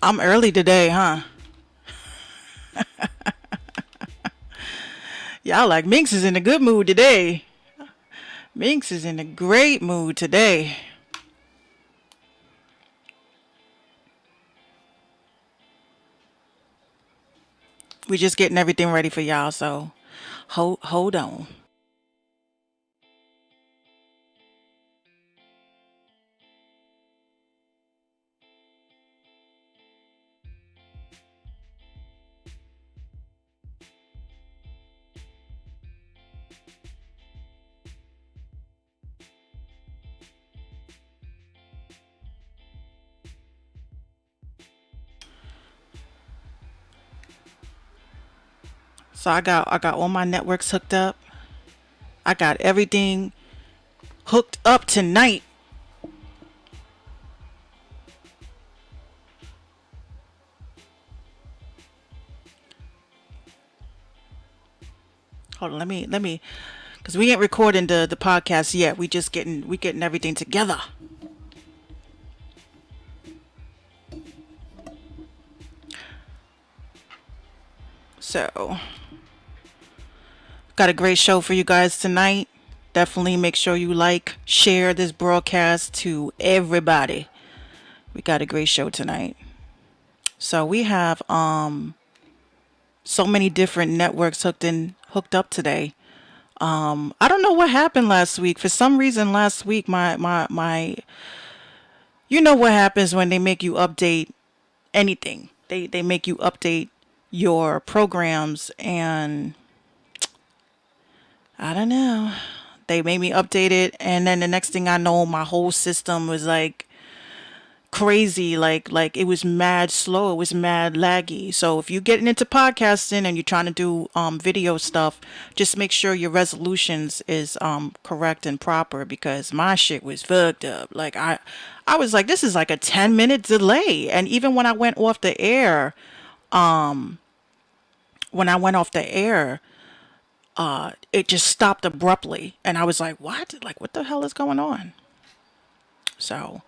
I'm early today, huh? Y'all like Minx is in a good mood today. Minx is in a great mood today. We just getting everything ready for y'all, so hold on. So I got all my networks hooked up. I got everything hooked up tonight. Hold on, let me, cause we ain't recording the podcast yet. We getting everything together. So got a great show for you guys tonight. Definitely make sure you like, share this broadcast to everybody. We got a great show tonight. So we have so many different networks hooked up today. I don't know what happened last week. For some reason last week my you know what happens when they make you update anything. They make you update your programs, and I don't know. They made me update it, and then the next thing I know my whole system was like crazy, like it was mad slow, it was mad laggy. So if you're getting into podcasting and you're trying to do video stuff, just make sure your resolutions is correct and proper, because my shit was fucked up. Like I was like, this is like a 10-minute delay. And even when I went off the air, when I went off the air, it just stopped abruptly, and I was like, what, like what the hell is going on? So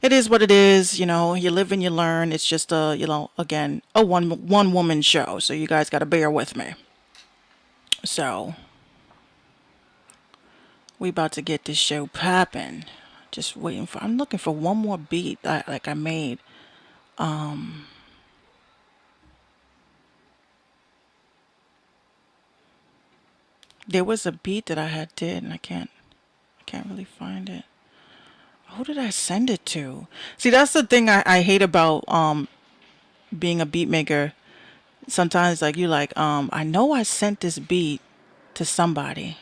it is what it is. You live and you learn. It's just a, again, a one woman show. So you guys got to bear with me. So we about to get this show popping. Just waiting for. I'm looking for one more beat like I made. There was a beat that I had did, and I can't really find it. Who did I send it to? See, that's the thing I hate about being a beat maker. Sometimes like you like I know I sent this beat to somebody,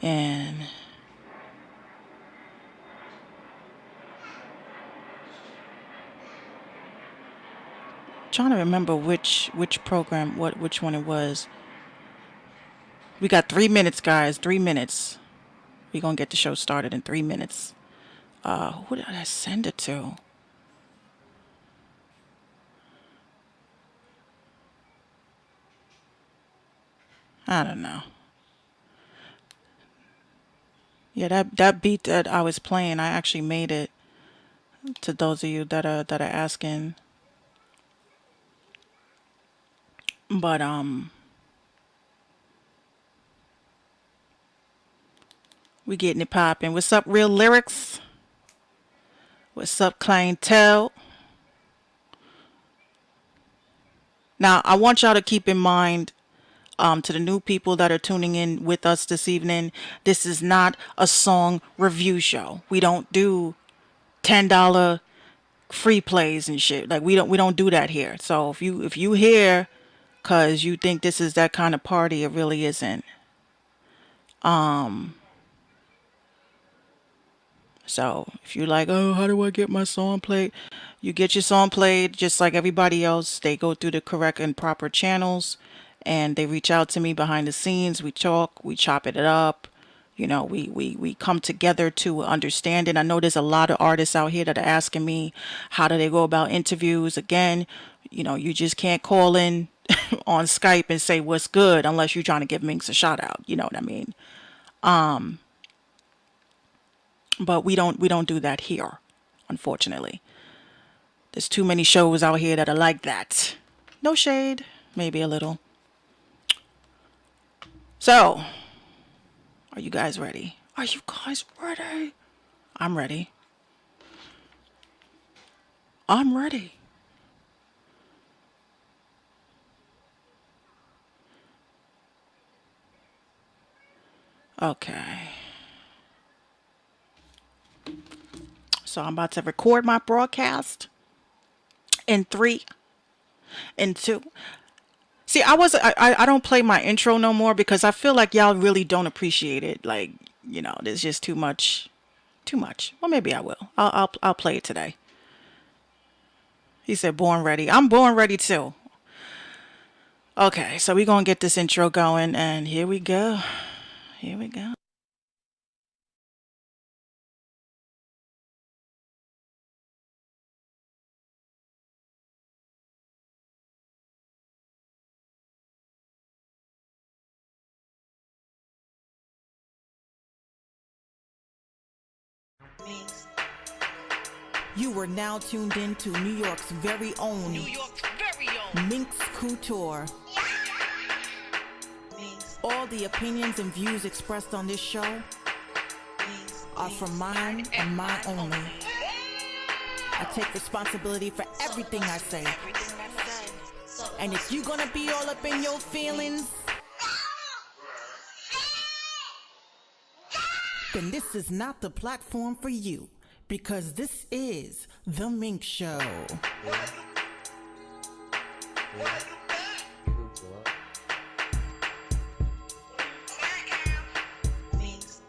and trying to remember which program, which one it was. We got 3 minutes, guys. 3 minutes. We gonna get the show started in 3 minutes. Who did I send it to? I don't know. Yeah, that beat that I was playing, I actually made it. To those of you that are asking, but we getting it popping. What's up, real lyrics? What's up, clientele? Now I want y'all to keep in mind, to the new people that are tuning in with us this evening, this is not a song review show. We don't do $10 free plays and shit. Like we don't do that here. So if you hear cause you think this is that kind of party, it really isn't. So if you like, oh, how do I get my song played? You get your song played just like everybody else. They go through the correct and proper channels, and they reach out to me behind the scenes. We talk, we chop it up. We come together to understand it. I know there's a lot of artists out here that are asking me, how do they go about interviews? Again, you just can't call in on Skype and say what's good unless you're trying to give Minx a shout out. You know what I mean? But we don't do that here, unfortunately. There's too many shows out here that are like that. No shade, maybe a little. So, are you guys ready? Are you guys ready? I'm ready. I'm ready. Okay. So I'm about to record my broadcast in three, in two. See, I don't play my intro no more because I feel like y'all really don't appreciate it. Like, there's just too much, too much. Well, maybe I will. I'll play it today. He said, "Born ready." I'm born ready too. Okay, so we're gonna get this intro going, and here we go. Here we go. Minx. You are now tuned in to New York's very own Minx Couture. Minx. All the opinions and views expressed on this show Minx. are from mine and mine only. I take responsibility for everything I say. And if you're gonna be all up in your feelings, then this is not the platform for you. Because this is The Minx Show. Minx. Minx. Minx.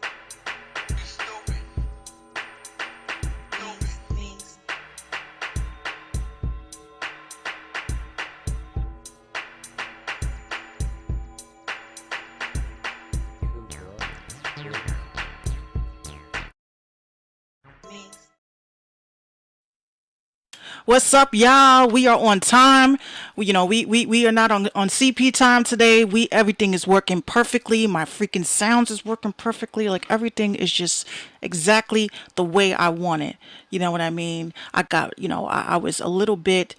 What's up, y'all? We are on time. We are not on CP time today. Everything is working perfectly. My freaking sounds is working perfectly. Like everything is just exactly the way I want it. You know what I mean? I was a little bit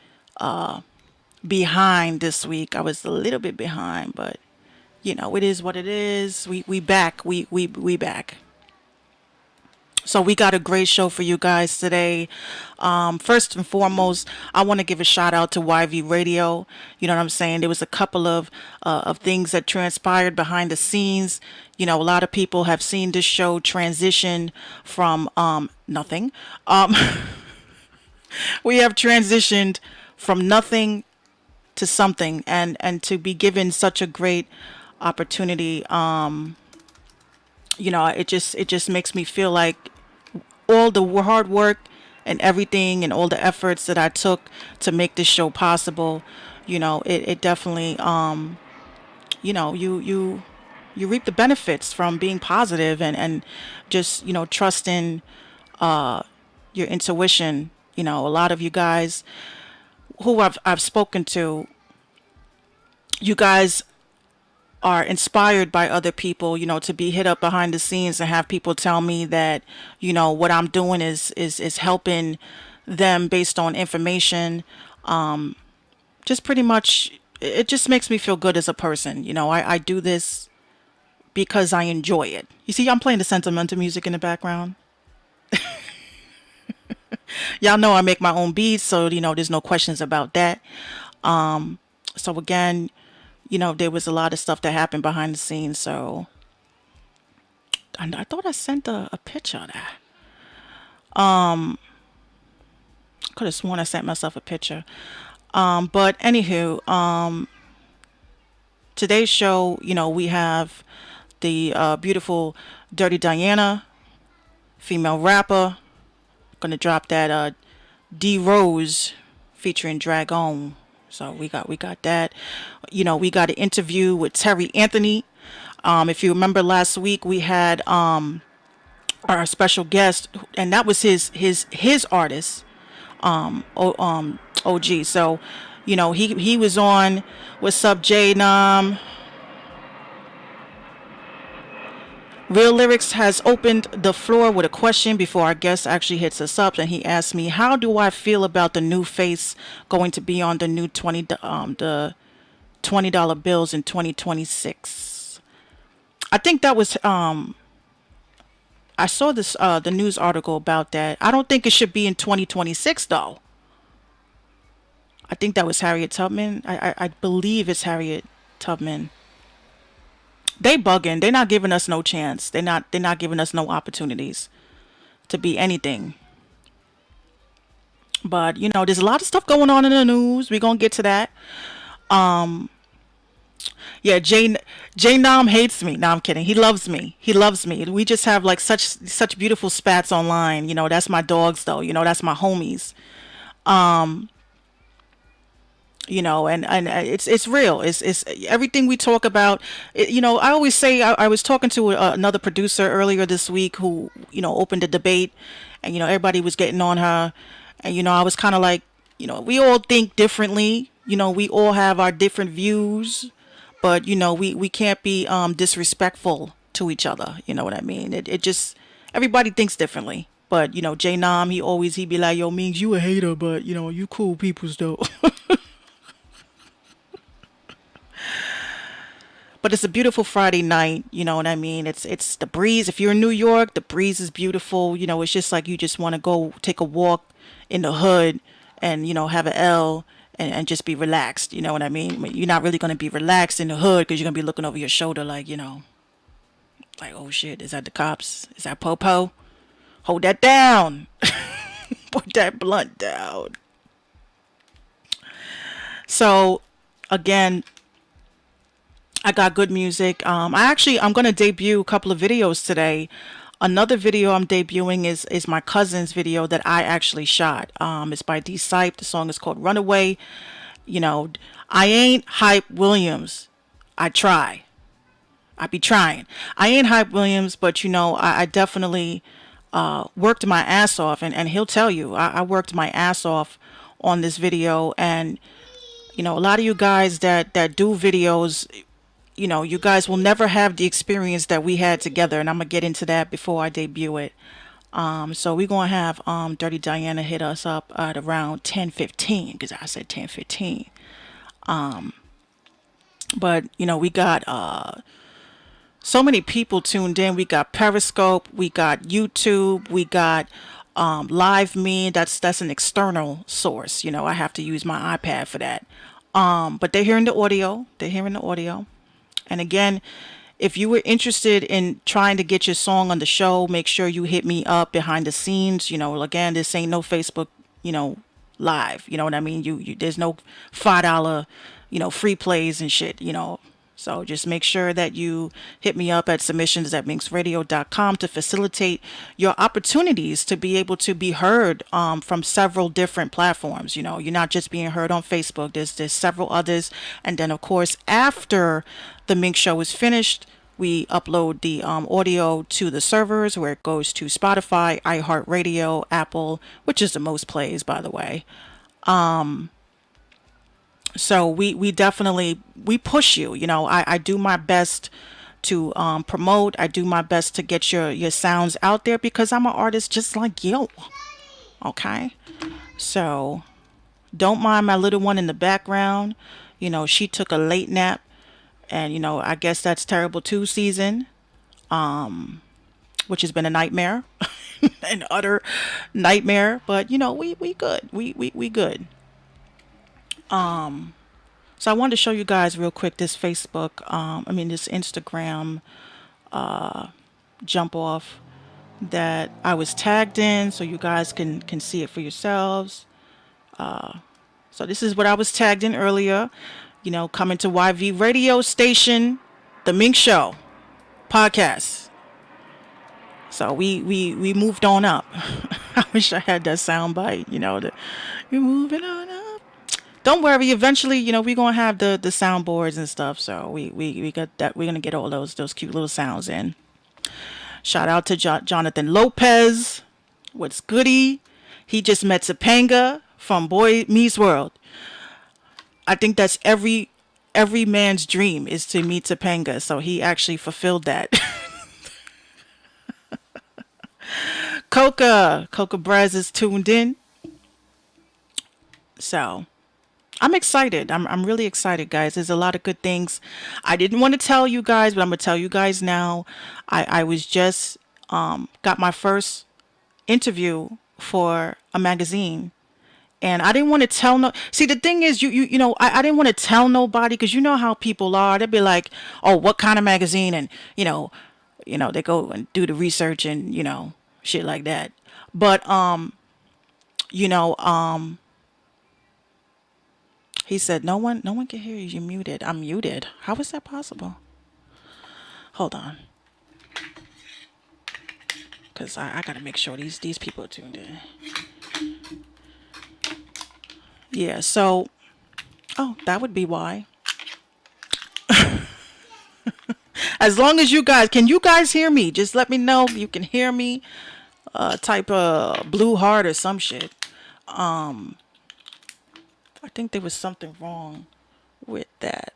behind this week. I was a little bit behind, but it is what it is. We back. We back. So we got a great show for you guys today. First and foremost, I want to give a shout out to YV Radio. You know what I'm saying? There was a couple of things that transpired behind the scenes. A lot of people have seen this show transition from nothing. We have transitioned from nothing to something, and to be given such a great opportunity. It just makes me feel like all the hard work and everything and all the efforts that I took to make this show possible, it definitely, you reap the benefits from being positive and just, trusting your intuition. A lot of you guys who I've spoken to, you guys are inspired by other people, to be hit up behind the scenes and have people tell me that, what I'm doing is helping them based on information. Just pretty much, it just makes me feel good as a person. I do this because I enjoy it. You see, I'm playing the sentimental music in the background. Y'all know I make my own beats, so, there's no questions about that. So again, there was a lot of stuff that happened behind the scenes. So I thought I sent a picture of that. Could have sworn I sent myself a picture. But anywho, today's show, we have the beautiful Dirty Diana, female rapper, gonna drop that D Rose featuring Dragon. So we got that. We got an interview with Terry Anthony. If you remember last week, we had our special guest, and that was his artist, OG. So, he was on. What's up, J Nam? Real Lyrics has opened the floor with a question before our guest actually hits us up, and he asked me, "How do I feel about the new face going to be on the new the $20 bills in 2026?" I think that was I saw this the news article about that. I don't think it should be in 2026 though. I think that was Harriet Tubman. I believe it's Harriet Tubman. They bugging. They're not giving us no chance. They're not giving us no opportunities to be anything. But there's a lot of stuff going on in the news. We're gonna get to that. Yeah, Jay Nam hates me. No, I'm kidding. He loves me. He loves me. We just have like such beautiful spats online. That's my dogs though. That's my homies. And it's real. It's everything we talk about. I always say I was talking to another producer earlier this week who opened a debate, and everybody was getting on her, and I was kind of like, we all think differently. We all have our different views, but we can't be disrespectful to each other. You know what I mean? It just everybody thinks differently. But Jay Nam, he'd be like, "Yo, Minx, you a hater, but you cool peoples though." But it's a beautiful Friday night, you know what I mean? It's the breeze. If you're in New York, the breeze is beautiful. It's just like you just want to go take a walk in the hood and have an L and just be relaxed. You know what I mean? I mean, you're not really gonna be relaxed in the hood because you're gonna be looking over your shoulder like like, oh shit, is that the cops? Is that Popo? Hold that down. Put that blunt down. So again, I got good music. I'm gonna debut a couple of videos today. Another video I'm debuting is my cousin's video that I actually shot. It's by D Sype. The song is called Runaway. You know, I ain't Hype Williams. I try. I be trying. I ain't Hype Williams, but I definitely worked my ass off, and he'll tell you I worked my ass off on this video. And a lot of you guys that do videos, you guys will never have the experience that we had together, and I'm gonna get into that before I debut it. So we're gonna have Dirty Diana hit us up at around 10:15 because I said 10:15. But we got so many people tuned in. We got Periscope, we got YouTube, we got Live Me. That's an external source. I have to use my iPad for that. But they're hearing the audio. They're hearing the audio. And again, if you were interested in trying to get your song on the show, make sure you hit me up behind the scenes. Again, this ain't no Facebook, live. You know what I mean? There's no $5, free plays and shit. So just make sure that you hit me up at submissions@minxradio.com to facilitate your opportunities to be able to be heard from several different platforms. You're not just being heard on Facebook. There's several others. And then, of course, after the Minx Show is finished, we upload the audio to the servers where it goes to Spotify, iHeartRadio, Apple, which is the most plays, by the way. So we definitely we push you. I do my best to promote. I do my best to get your sounds out there because I'm an artist just like you. Okay, so don't mind my little one in the background. She took a late nap, and I guess that's terrible too season, which has been a nightmare, an utter nightmare. But we good. We good. So I wanted to show you guys real quick this this Instagram jump off that I was tagged in, so you guys can see it for yourselves. So this is what I was tagged in earlier. Coming to YV radio station, the Mink Show podcast. So we moved on up. I wish I had that sound bite. We're moving on up. Don't worry. Eventually, we're gonna have the soundboards and stuff. So we got that. We're gonna get all those cute little sounds in. Shout out to Jonathan Lopez. What's goody? He just met Topanga from Boy Meets World. I think that's every man's dream is to meet Topanga. So he actually fulfilled that. Coca. Coca Braz is tuned in. So I'm excited. I'm really excited, guys. There's a lot of good things. I didn't want to tell you guys, but I'm gonna tell you guys now. I was just got my first interview for a magazine, and I didn't want to tell no. See, the thing is, I didn't want to tell nobody because you know how people are. They'd be like, "Oh, what kind of magazine?" And they go and do the research and shit like that. But you know, he said, "No one can hear you. You're muted." I'm muted. How is that possible? Hold on, cause I gotta make sure these people are tuned in. Yeah. So, oh, that would be why. As long as can you guys hear me? Just let me know if you can hear me. Type blue heart or some shit. I think there was something wrong with that.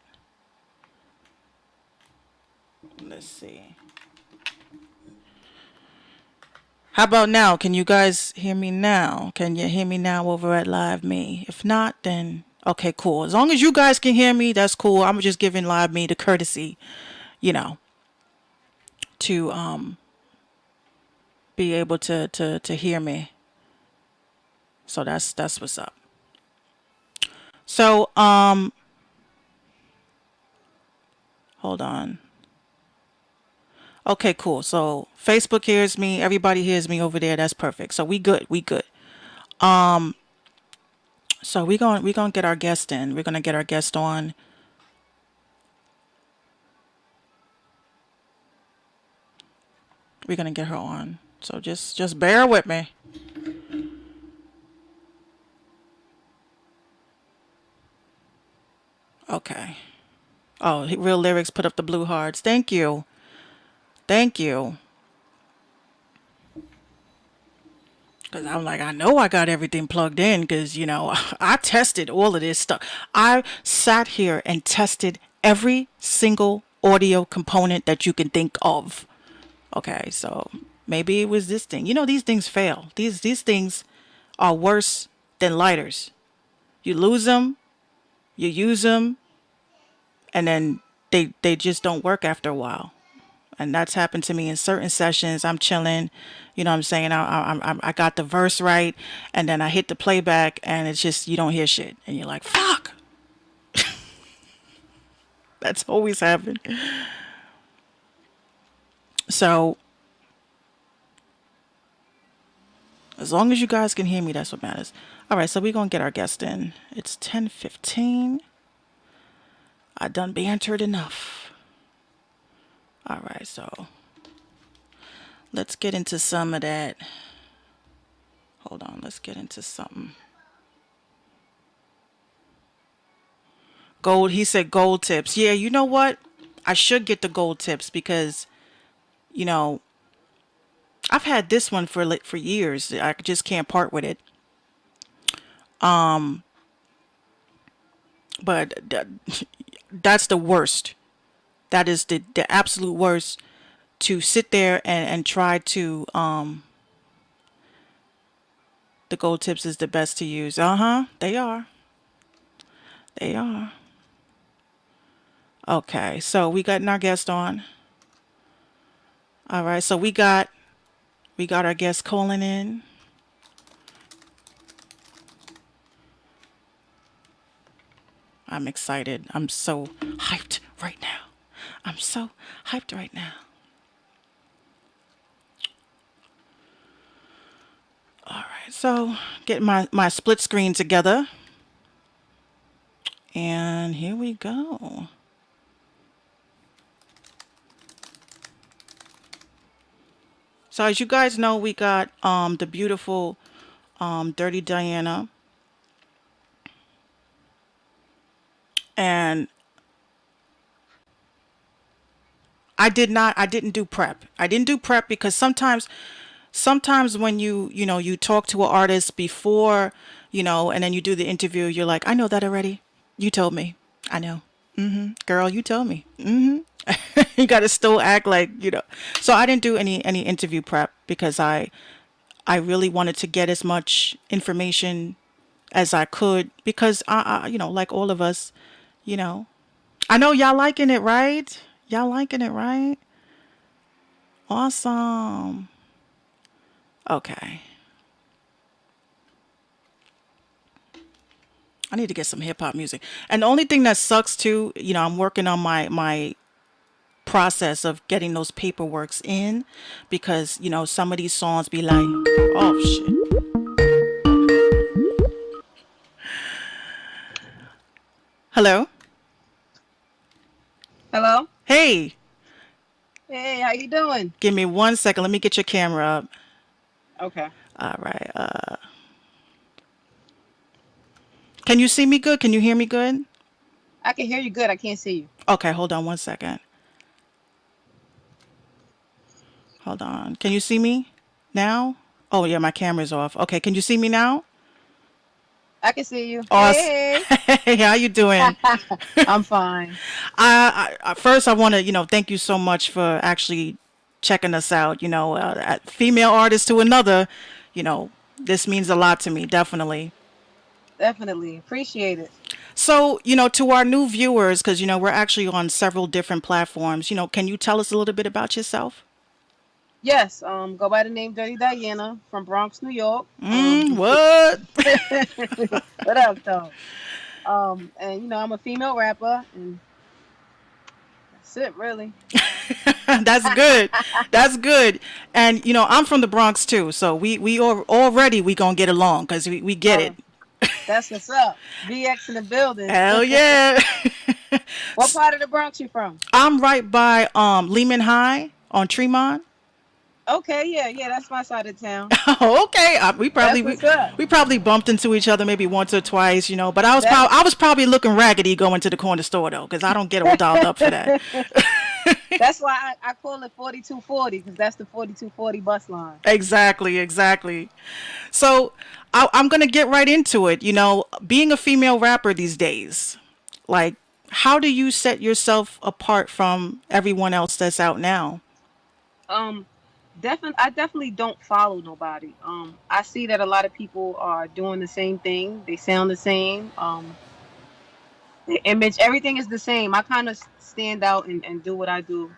Let's see. How about now? Can you guys hear me now? Can you hear me now over at Live Me? If not, then okay, cool. As long as you guys can hear me, that's cool. I'm just giving Live Me the courtesy, you know, to be able to hear me. So that's what's up. So hold on. Okay, cool. So Facebook hears me. Everybody hears me over there. That's perfect. So we good. We good. So we gonna get our guest in. We're gonna get our guest on. We're gonna get her on. So just bear with me. Okay. Oh, Real Lyrics put up the blue hearts. Thank you. Thank you. Cause I'm like, I know I got everything plugged in. Cause I tested all of this stuff. I sat here and tested every single audio component that you can think of. Okay, so maybe it was this thing. These things fail. These things are worse than lighters. You lose them, you use them, and then they just don't work after a while. And that's happened to me in certain sessions. I'm chilling, you know what I'm saying? I got the verse right, and then I hit the playback, and it's just you don't hear shit, and you're like, fuck. That's always happened. So as long as you guys can hear me, that's what matters. All right, so we're gonna get our guest in. It's 10:15. I done bantered enough. All right, so let's get into some of that. Hold on, let's get into something. Gold, he said gold tips. Yeah, you know what? I should get the gold tips because, you know, I've had this one for years. I just can't part with it. But that's the worst. That is the absolute worst, to sit there and try to the gold tips is the best to use. Uh-huh. They are. They are. Okay. So we got our guest on. All right. So we got our guest calling in. I'm excited. I'm so hyped right now. I'm so hyped right now. All right. So get my split screen together. And here we go. So as you guys know, we got the beautiful Dirty Diana, and I didn't do prep. I didn't do prep because sometimes when you talk to an artist before, and then you do the interview, you're like, I know that already. You told me. I know. Girl, you told me. You got to still act like. So I didn't do any interview prep because I really wanted to get as much information as I could because like all of us, you know, I know y'all liking it, right? Y'all liking it, right? Awesome. Okay. I need to get some hip hop music. And the only thing that sucks too, I'm working on my process of getting those paperworks in because, some of these songs be like, oh shit. Hello? Hello. Hey, Hey, how you doing? give me 1 second. Let me get your camera up. Okay. All right. Can you see me good? Can you hear me good? I can hear you good. I can't see you. Okay, hold on 1 second. Hold on. Can you see me now? Oh yeah, my camera's off. Okay, can you see me now? I can see you. Awesome. Hey, Hey, how you doing? hey. I'm fine. First, I want to, thank you so much for actually checking us out. Female artist to another, you know, this means a lot to me, definitely. Definitely appreciate it. So, to our new viewers, because, we're actually on several different platforms, can you tell us a little bit about yourself? Yes. Go by the name Dirty Diana from Bronx, New York. What? What up, though? And I'm a female rapper, and that's it, really. That's good. That's good. And, I'm from the Bronx too. So already we going to get along because we get it. Oh, that's what's up. BX in the building. Hell yeah. What part of the Bronx you from? I'm right by Lehman High on Tremont. Okay, yeah, yeah, that's my side of town. Oh, okay. We probably That's we, what's up. we probably bumped into each other maybe once or twice, but That I was probably looking raggedy going to the corner store though, because I don't get all dolled up for that. That's why I call it 4240 because that's the 4240 bus line. Exactly, exactly. So I'm gonna get right into it. Being a female rapper these days, like, how do you set yourself apart from everyone else that's out now? Um, I definitely don't follow nobody. I see that a lot of people are doing the same thing. They sound the same. The image, everything is the same. I kind of stand out and do what I do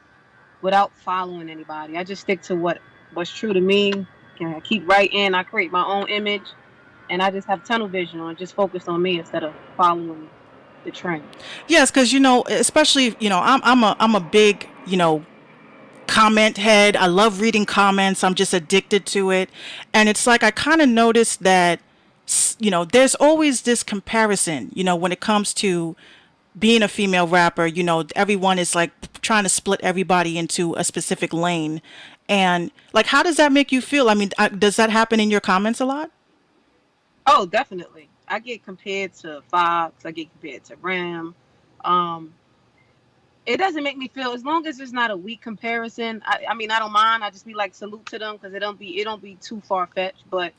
without following anybody. I just stick to what's true to me. Can I keep writing? I create my own image, and I just have tunnel vision on, just focused on me instead of following the trend. Yes, because especially I'm a big comment head. I love reading comments. I'm just addicted to it, and it's like I kind of noticed that there's always this comparison. When it comes to being a female rapper, everyone is like trying to split everybody into a specific lane. And like, how does that make you feel? I mean, does that happen in your comments a lot? Oh, definitely. I get compared to Fox. I get compared to Ram. Um, it doesn't make me feel as long as it's not a weak comparison. I mean, I don't mind. I just be like salute to them because it don't be too far fetched. But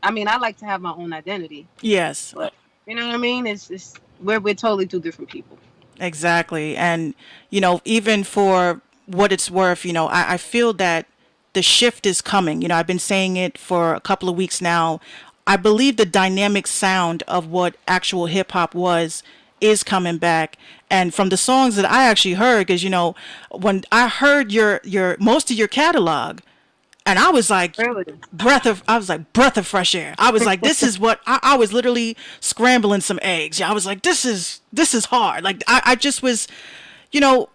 I mean, I like to have my own identity. Yes, But you know what I mean? It's we're totally two different people. exactly. And, even for what it's worth, I feel that the shift is coming. I've been saying it for a couple of weeks now. I believe the dynamic sound of what actual hip hop was is coming back. And from the songs that I actually heard, because, when I heard your most of your catalog, and Really? I was like breath of fresh air. I was like, this is what I was literally scrambling some eggs. Yeah, I was like, this is hard. Like I just was, you know,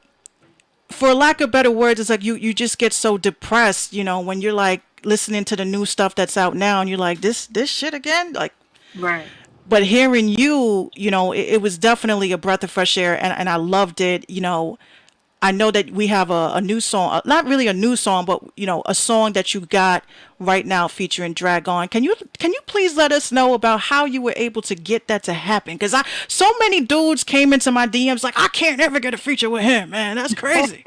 for lack of better words, it's like you just get so depressed, when you're like listening to the new stuff that's out now, and you're like, this shit again, like. Right. But hearing you, it was definitely a breath of fresh air, and I loved it. I know that we have a new song, not really a new song, but a song that you got right now featuring Dragon. Can you please let us know about how you were able to get that to happen? Because I so many dudes came into my DMs like, I can't ever get a feature with him, man. That's crazy.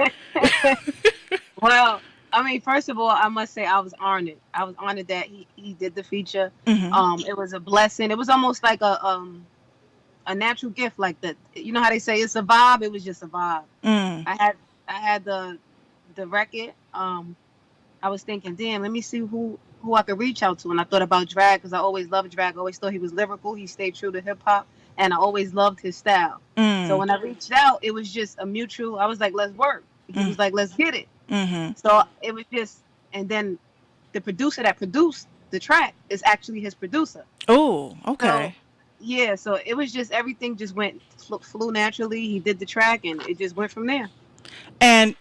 Well, I mean, first of all, I must say I was honored. I was honored that he did the feature. It was a blessing. It was almost like a natural gift, like that. You know how they say it's a vibe. It was just a vibe. Mm. I had the record. I was thinking, damn, let me see who I could reach out to, and I thought about Drag because I always loved Drag. I always thought he was lyrical. He stayed true to hip hop, and I always loved his style. So when I reached out, it was just a mutual. I was like, "Let's work." He was like, "Let's get it." So it was just, and then the producer that produced the track is actually his producer. Oh, So okay. yeah, so it was just everything just went flew naturally. He did the track, and it just went from there. And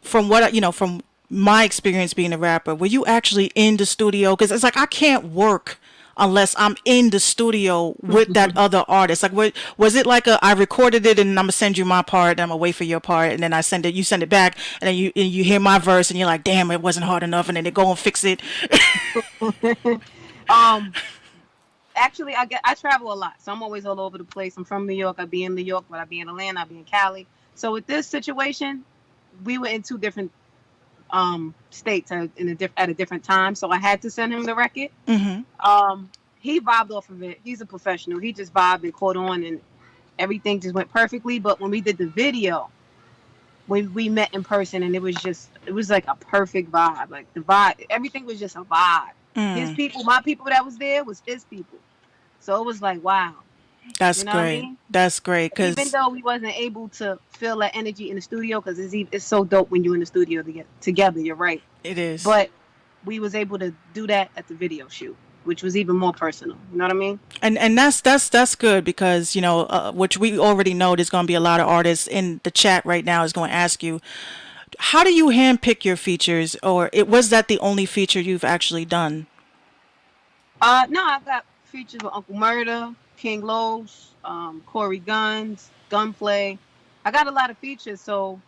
from what from my experience being a rapper, were you actually in the studio? Because it's like I can't work unless I'm in the studio with that other artist. Like, what was it like? I recorded it and I'm gonna send you my part, and I'm gonna wait for your part, and then I send it. You send it back, and then you hear my verse, and you're like, damn, it wasn't hard enough, and then they go and fix it. um, actually, I travel a lot, so I'm always all over the place. I'm from New York. I be in New York, but I be in Atlanta. I be in Cali. So with this situation, we were in two different states at a different time. So I had to send him the record. He vibed off of it. He's a professional. He just vibed and caught on, and everything just went perfectly. But when we did the video, when we met in person, and it was like a perfect vibe. Like the vibe, everything was just a vibe. His people, my people that was there was his people. So it was like, wow. That's You know what I great. mean? That's great. Even Cause though we wasn't able to feel that energy in the studio, because it's so dope when you're in the studio together. You're right, it is. but we was able to do that at the video shoot, which was even more personal. You know what I mean? And that's good because which we already know there's going to be a lot of artists in the chat right now is going to ask you, how do you handpick your features, or it was that the only feature you've actually done? No, I got features with Uncle Murder, King Los, Corey Guns, Gunplay. I got a lot of features, so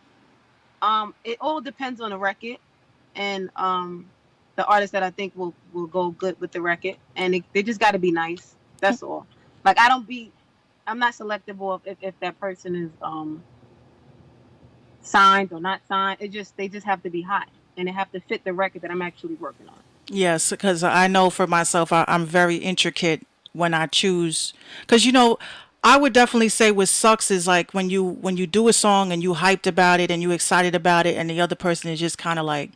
it all depends on the record and the artist that I think will go good with the record, and they just got to be nice. That's all. Like I'm not selective of if that person is signed or not signed. They just have to be hot and they have to fit the record that I'm actually working on. Yes, because I know for myself, I'm very intricate when I choose. Because I would definitely say what sucks is like when you do a song and you hyped about it and you excited about it, and the other person is just kind of like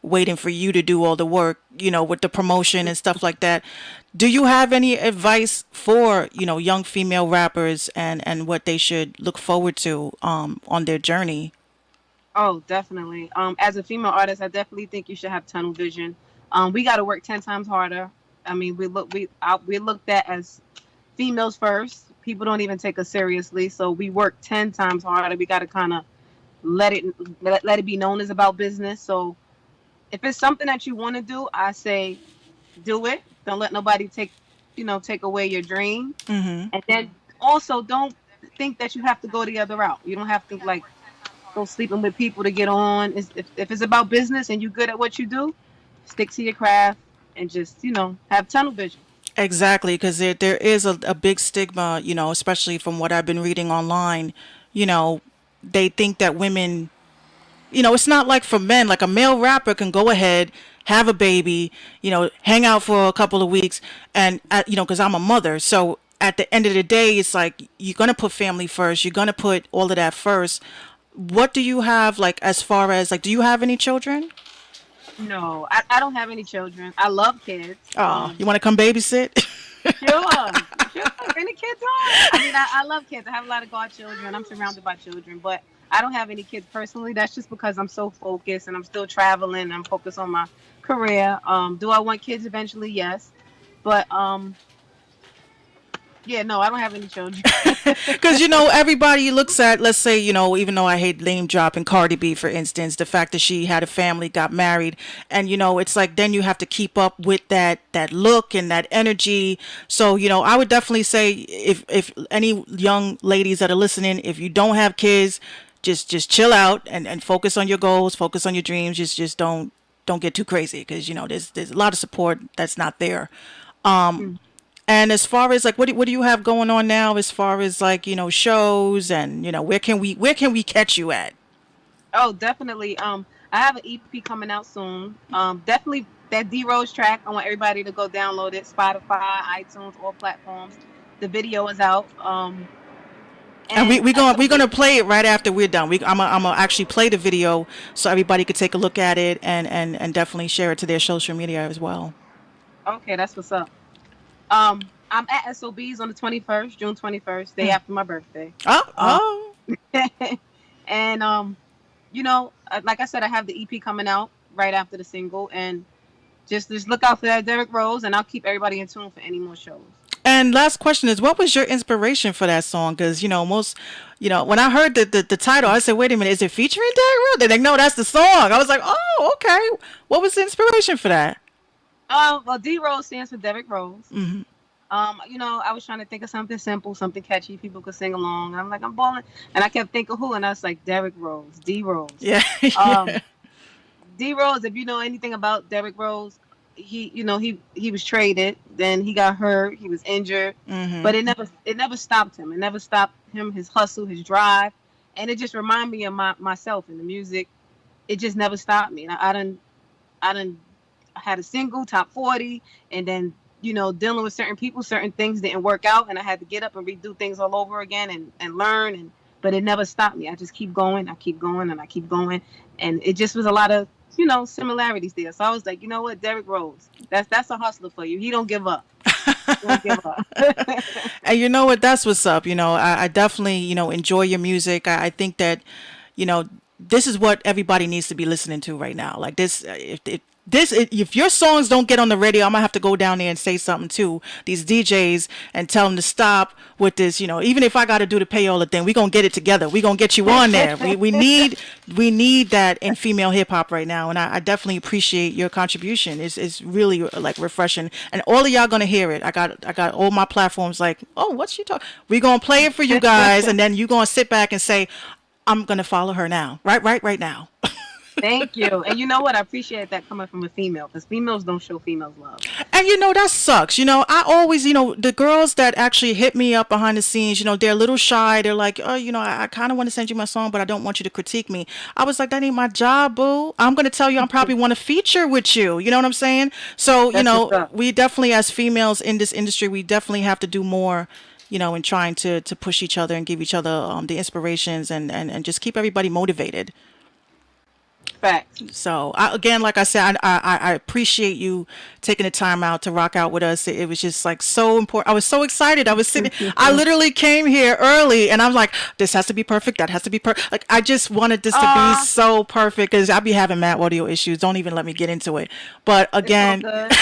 waiting for you to do all the work, with the promotion and stuff like that. Do you have any advice for young female rappers and what they should look forward to on their journey? Oh, definitely. As a female artist, I definitely think you should have tunnel vision. We got to work 10 times harder. I mean, we looked at as females first. People don't even take us seriously, so we work 10 times harder. We got to kind of let it let it be known as about business. So if it's something that you want to do, I say do it. Don't let nobody take away your dream. And then also don't think that you have to go the other route. You don't have to like go sleeping with people to get on. If it's about business and you're good at what you do, stick to your craft and just have tunnel vision. Exactly, because there is a big stigma, especially from what I've been reading online. You know, they think that women, it's not like for men. Like a male rapper can go ahead, have a baby, hang out for a couple of weeks, and because I'm a mother, so at the end of the day, it's like you're gonna put family first. You're gonna put all of that first. What do you have like as far as like? Do you have any children? No, I don't have any children. I love kids. Oh, you want to come babysit? Sure, sure. Bring the kids on. I mean, I love kids. I have a lot of godchildren. I'm surrounded by children, but I don't have any kids personally. That's just because I'm so focused and I'm still traveling. And I'm focused on my career. Do I want kids eventually? Yes, but yeah, no, I don't have any children. Because everybody looks at, let's say, even though I hate name dropping Cardi B, for instance, the fact that she had a family, got married, and it's like then you have to keep up with that look and that energy. So I would definitely say if any young ladies that are listening, if you don't have kids, just chill out and focus on your goals, focus on your dreams. Just don't get too crazy because there's a lot of support that's not there. And as far as like what do you have going on now as far as like, shows and where can we catch you at? Oh, definitely. I have an EP coming out soon. Definitely that D Rose track. I want everybody to go download it. Spotify, iTunes, all platforms. The video is out. And And I we're told gonna her, play it right after we're done. I'm gonna actually play the video so everybody could take a look at it and definitely share it to their social media as well. okay, that's what's up. I'm at SOB's on the 21st, June 21st, day Mm. after my birthday. Oh, Um, oh. and like I said, I have the EP coming out right after the single, and just look out for that, Derek Rose, and I'll keep everybody in tune for any more shows. And last question is, what was your inspiration for that song? Because when I heard the title, I said, "Wait a minute, is it featuring Derrick Rose?" They're like, "No, that's the song." I was like, "Oh, okay." What was the inspiration for that? Well, D Rose stands for Derek Rose. Hmm. I was trying to think of something simple, something catchy, people could sing along. I'm like, I'm balling, and I kept thinking who, and I was like, Derek Rose, D Rose. Yeah, Um, yeah. D Rose, if you know anything about Derek Rose, he was traded, then he got hurt, he was injured, Hmm. but it never stopped him. It never stopped him, his hustle, his drive, and it just reminded me of myself in the music. It just never stopped me. I done had a single top 40, and then dealing with certain people, certain things didn't work out, and I had to get up and redo things all over again and learn. And but it never stopped me. I just keep going, I keep going, and I keep going, and it just was a lot of similarities there. So I was like, you know what, Derek Rose, that's a hustler for you. He don't give up. He don't give up. And you know what? That's what's up. I definitely, enjoy your music. I think that, you know, this is what everybody needs to be listening to right now. Like this, if your songs don't get on the radio, I'm gonna have to go down there and say something to these DJs and tell them to stop with this. Even if I got to do the payola thing, we gonna get it together. We gonna get you on there. We need that in female hip hop right now, and I definitely appreciate your contribution. It's really like refreshing, and all of y'all gonna hear it. I got all my platforms like, oh, what's she talking? We gonna play it for you guys, and then you gonna sit back and say, I'm gonna follow her now, right now. Thank you. And you know what? I appreciate that coming from a female, because females don't show females love. And that sucks. I always, the girls that actually hit me up behind the scenes, they're a little shy. They're like, oh, I kind of want to send you my song, but I don't want you to critique me. I was like, that ain't my job, boo. I'm going to tell you, I probably want to feature with you. You know what I'm saying? So, That's what's up. we definitely, as females in this industry, we definitely have to do more, in trying to push each other and give each other the inspirations and just keep everybody motivated. Facts. So again, like I said, I appreciate you taking the time out to rock out with us. It was just like so important. I was so excited. I was sitting. I literally came here early, and I'm like, this has to be perfect. That has to be perfect. Like I just wanted this to be Aw, so perfect because I be having mad audio issues. Don't even let me get into it. But it's all again, good.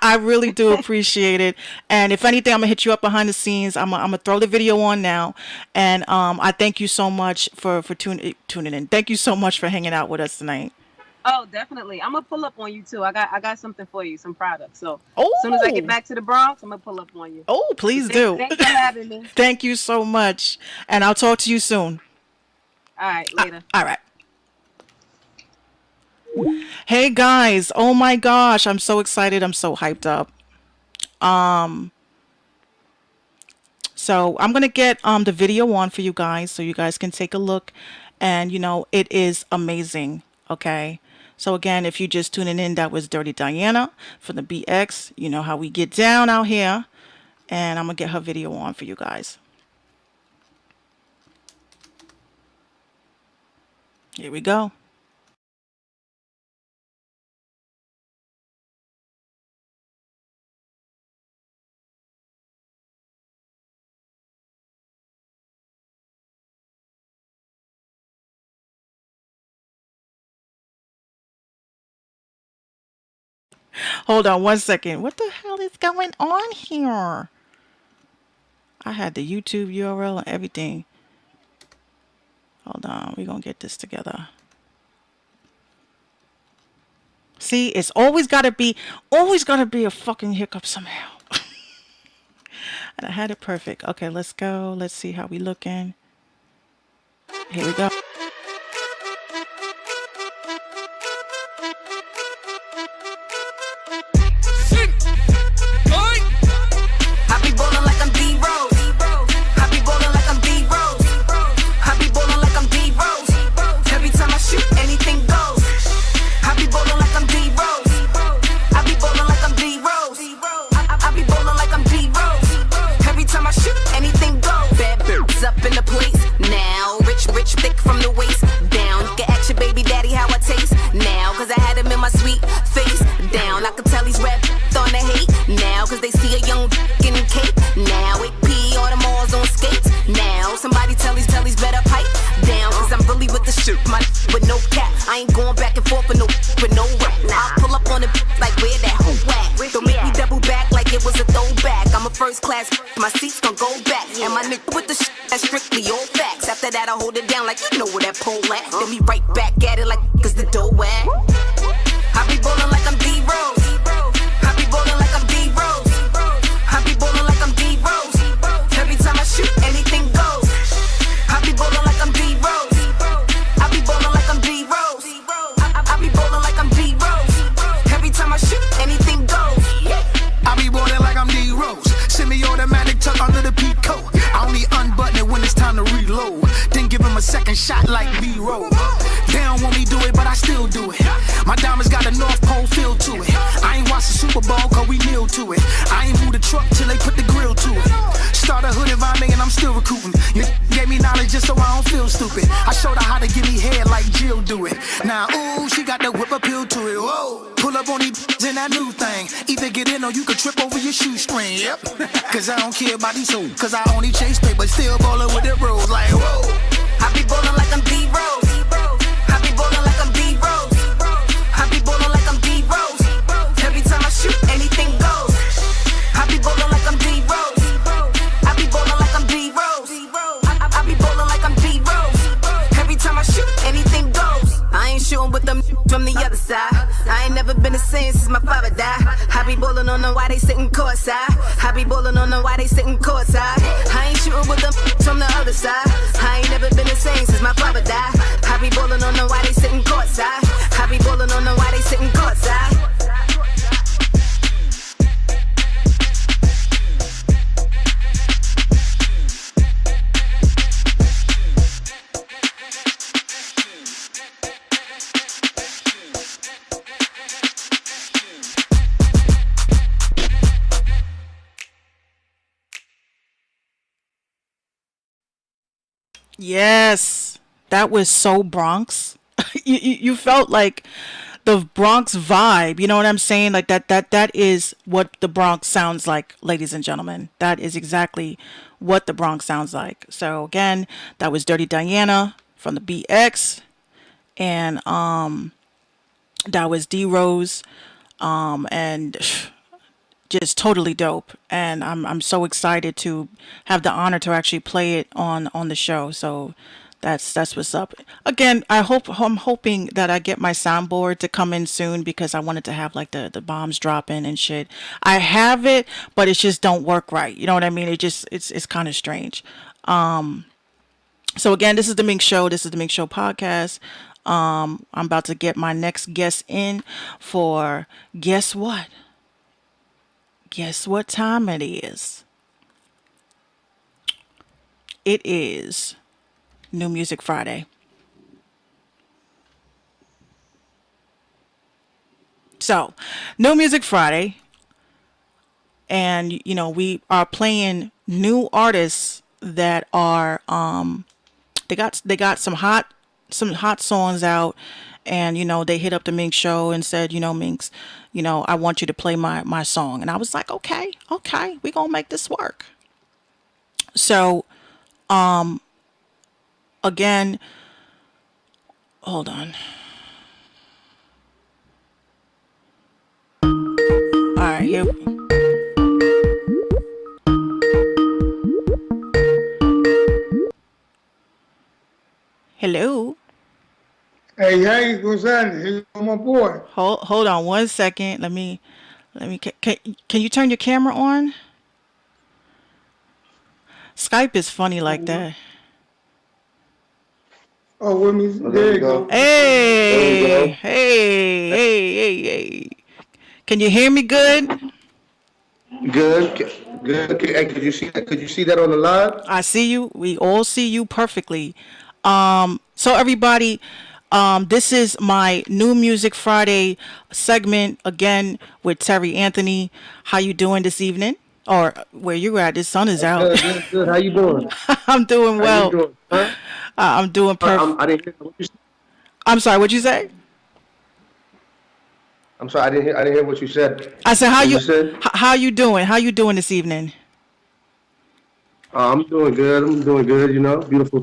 I really do appreciate it. And if anything, I'm gonna hit you up behind the scenes. I'm gonna throw the video on now. And I thank you so much for tuning in. Thank you so much for hanging out with us tonight. Oh, definitely. I'm gonna pull up on you too. I got something for you, some products. So as soon as I get Oh, back to the Bronx, I'm gonna pull up on you. oh, But please thanks, do. thanks for having me. Thank you so much. And I'll talk to you soon. All right, later. All right. Hey guys. Oh my gosh. I'm so excited. I'm so hyped up. So I'm gonna get the video on for you guys so you guys can take a look, and it is amazing. Okay. So again, if you just tuning in, that was Dirty Diana from the BX. You know how we get down out here, and I'm gonna get her video on for you guys. Here we go. Hold on one second. What the hell is going on here? I had the YouTube URL and everything. Hold on, we're gonna get this together. See, it's always gotta be a fucking hiccup somehow. And I had it perfect. Okay, let's go. Let's see how we looking. Here we go. I be ballin' like I'm D Rose. I be ballin' like I'm D Rose. I be ballin' like I'm D Rose. Every time I shoot, anything goes. I be ballin' like I'm D Rose. I be ballin' like I'm D Rose. I be ballin' like I'm D Rose. Every time I shoot, anything goes. Bad bitches up in the place. thick from the waist down. You can ask your baby daddy how I taste now, cause I had him in my sweet face down. I can tell these rap on the hate now, cause they see a young getting cake now. 8P, all the malls on skates now. Somebody tell these better pipe down, cause I'm really with the shit, my with no cap. I ain't going back and forth with no rap. I'll pull up on the like where that hoe at. Don't make me double back like it was a throwback. I'm a first class, my seats gon' go back. And my nigga with the shit that's strictly all facts. After that I hold it down like you know where that pole at. Then me right back at it like cause the dough at. I be ballin' like I'm D-Rose. I be ballin' like I'm D-Rose. I be ballin' like I'm D-Rose. Every time I shoot, anything goes. I be ballin' like I'm D-Rose. I be ballin' like I'm D-Rose. I be ballin' like I'm D-Rose. Every time I shoot, anything goes. I be ballin' like I'm D-Rose. Semi-automatic tuck under the peacoat. I only unbutton it when it's time to reload. Then give him a second shot like B-roll. They don't want me do it, but I still do it. My diamonds got a North Pole feel to it. I ain't watched the Super Bowl cause we kneel to it. I ain't moved the truck till they put the grill to it. Start a hood environment and I'm still recruiting. You gave me knowledge just so I don't feel stupid. I showed her how to give me head like Jill do it. Now, ooh, she got the whip appeal to it. Whoa, pull up on these in that new thing. Either get in or you could trip over your shoestring. Yep, cause I don't care about these hoes. Cause I only chase paper, still ballin' with the rules. Like, whoa, I be ballin' like I'm D-Rose. I be ballin' like I'm D-Rose. I be ballin' like I'm D-Rose. Every time I shoot, anything goes. I be ballin' like I'm D-Rose. I be ballin' like I'm D-Rose. I be ballin' like I'm D-Rose. Every time I shoot, anything goes. I ain't shootin' with them from the other side. I ain't never been the same since my father died. I be ballin' on them why they sittin' courtside. I be ballin' on them why they sittin' courtside. I ain't shootin' with them from the other side. I ain't never been the same since my father died. I be ballin' on them why they sittin' courtside. I be ballin' on them why they sittin' courtside. Yes, that was so Bronx. You felt like the Bronx vibe. You know what I'm saying? Like that is what the Bronx sounds like, ladies and gentlemen. That is exactly what the Bronx sounds like. So again, that was Dirty Diana from the BX, and that was D Rose, and just totally dope. And I'm so excited to have the honor to actually play it on the show. So that's what's up. Again, I'm hoping that I get my soundboard to come in soon because I wanted to have like the bombs dropping and shit. I have it, but it just don't work right. You know what I mean? It's kind of strange. So again, this is the Mink Show. This is the Mink Show podcast. I'm about to get my next guest in for guess what? Guess what time it is? It is New Music Friday. So, New Music Friday, and you know we are playing new artists that are they got some hot songs out, and you know they hit up the Mink Show and said, you know, Minx, you know, I want you to play my song. And I was like, okay, we gonna make this work. So again, hold on. All right, here. Hello. Hey, Gozan, here's my boy. Hold on one second. Let me can you turn your camera on? Skype is funny like that. Oh, with me. There you go. Hey, hey. Can you hear me good? Good, good. Hey, could you see that? Could you see that on the live? I see you. We all see you perfectly. So everybody, this is my New Music Friday segment again with Terry Anthony. How you doing this evening? Or where you at? The sun is out. Good. How you doing? I'm doing How you well. doing? Huh? I'm doing I didn't hear what you said. I'm sorry. What'd you say? I'm sorry, I didn't hear what you said. I said, What you said? how you doing? How you doing this evening? I'm doing good. I'm doing good. You know, beautiful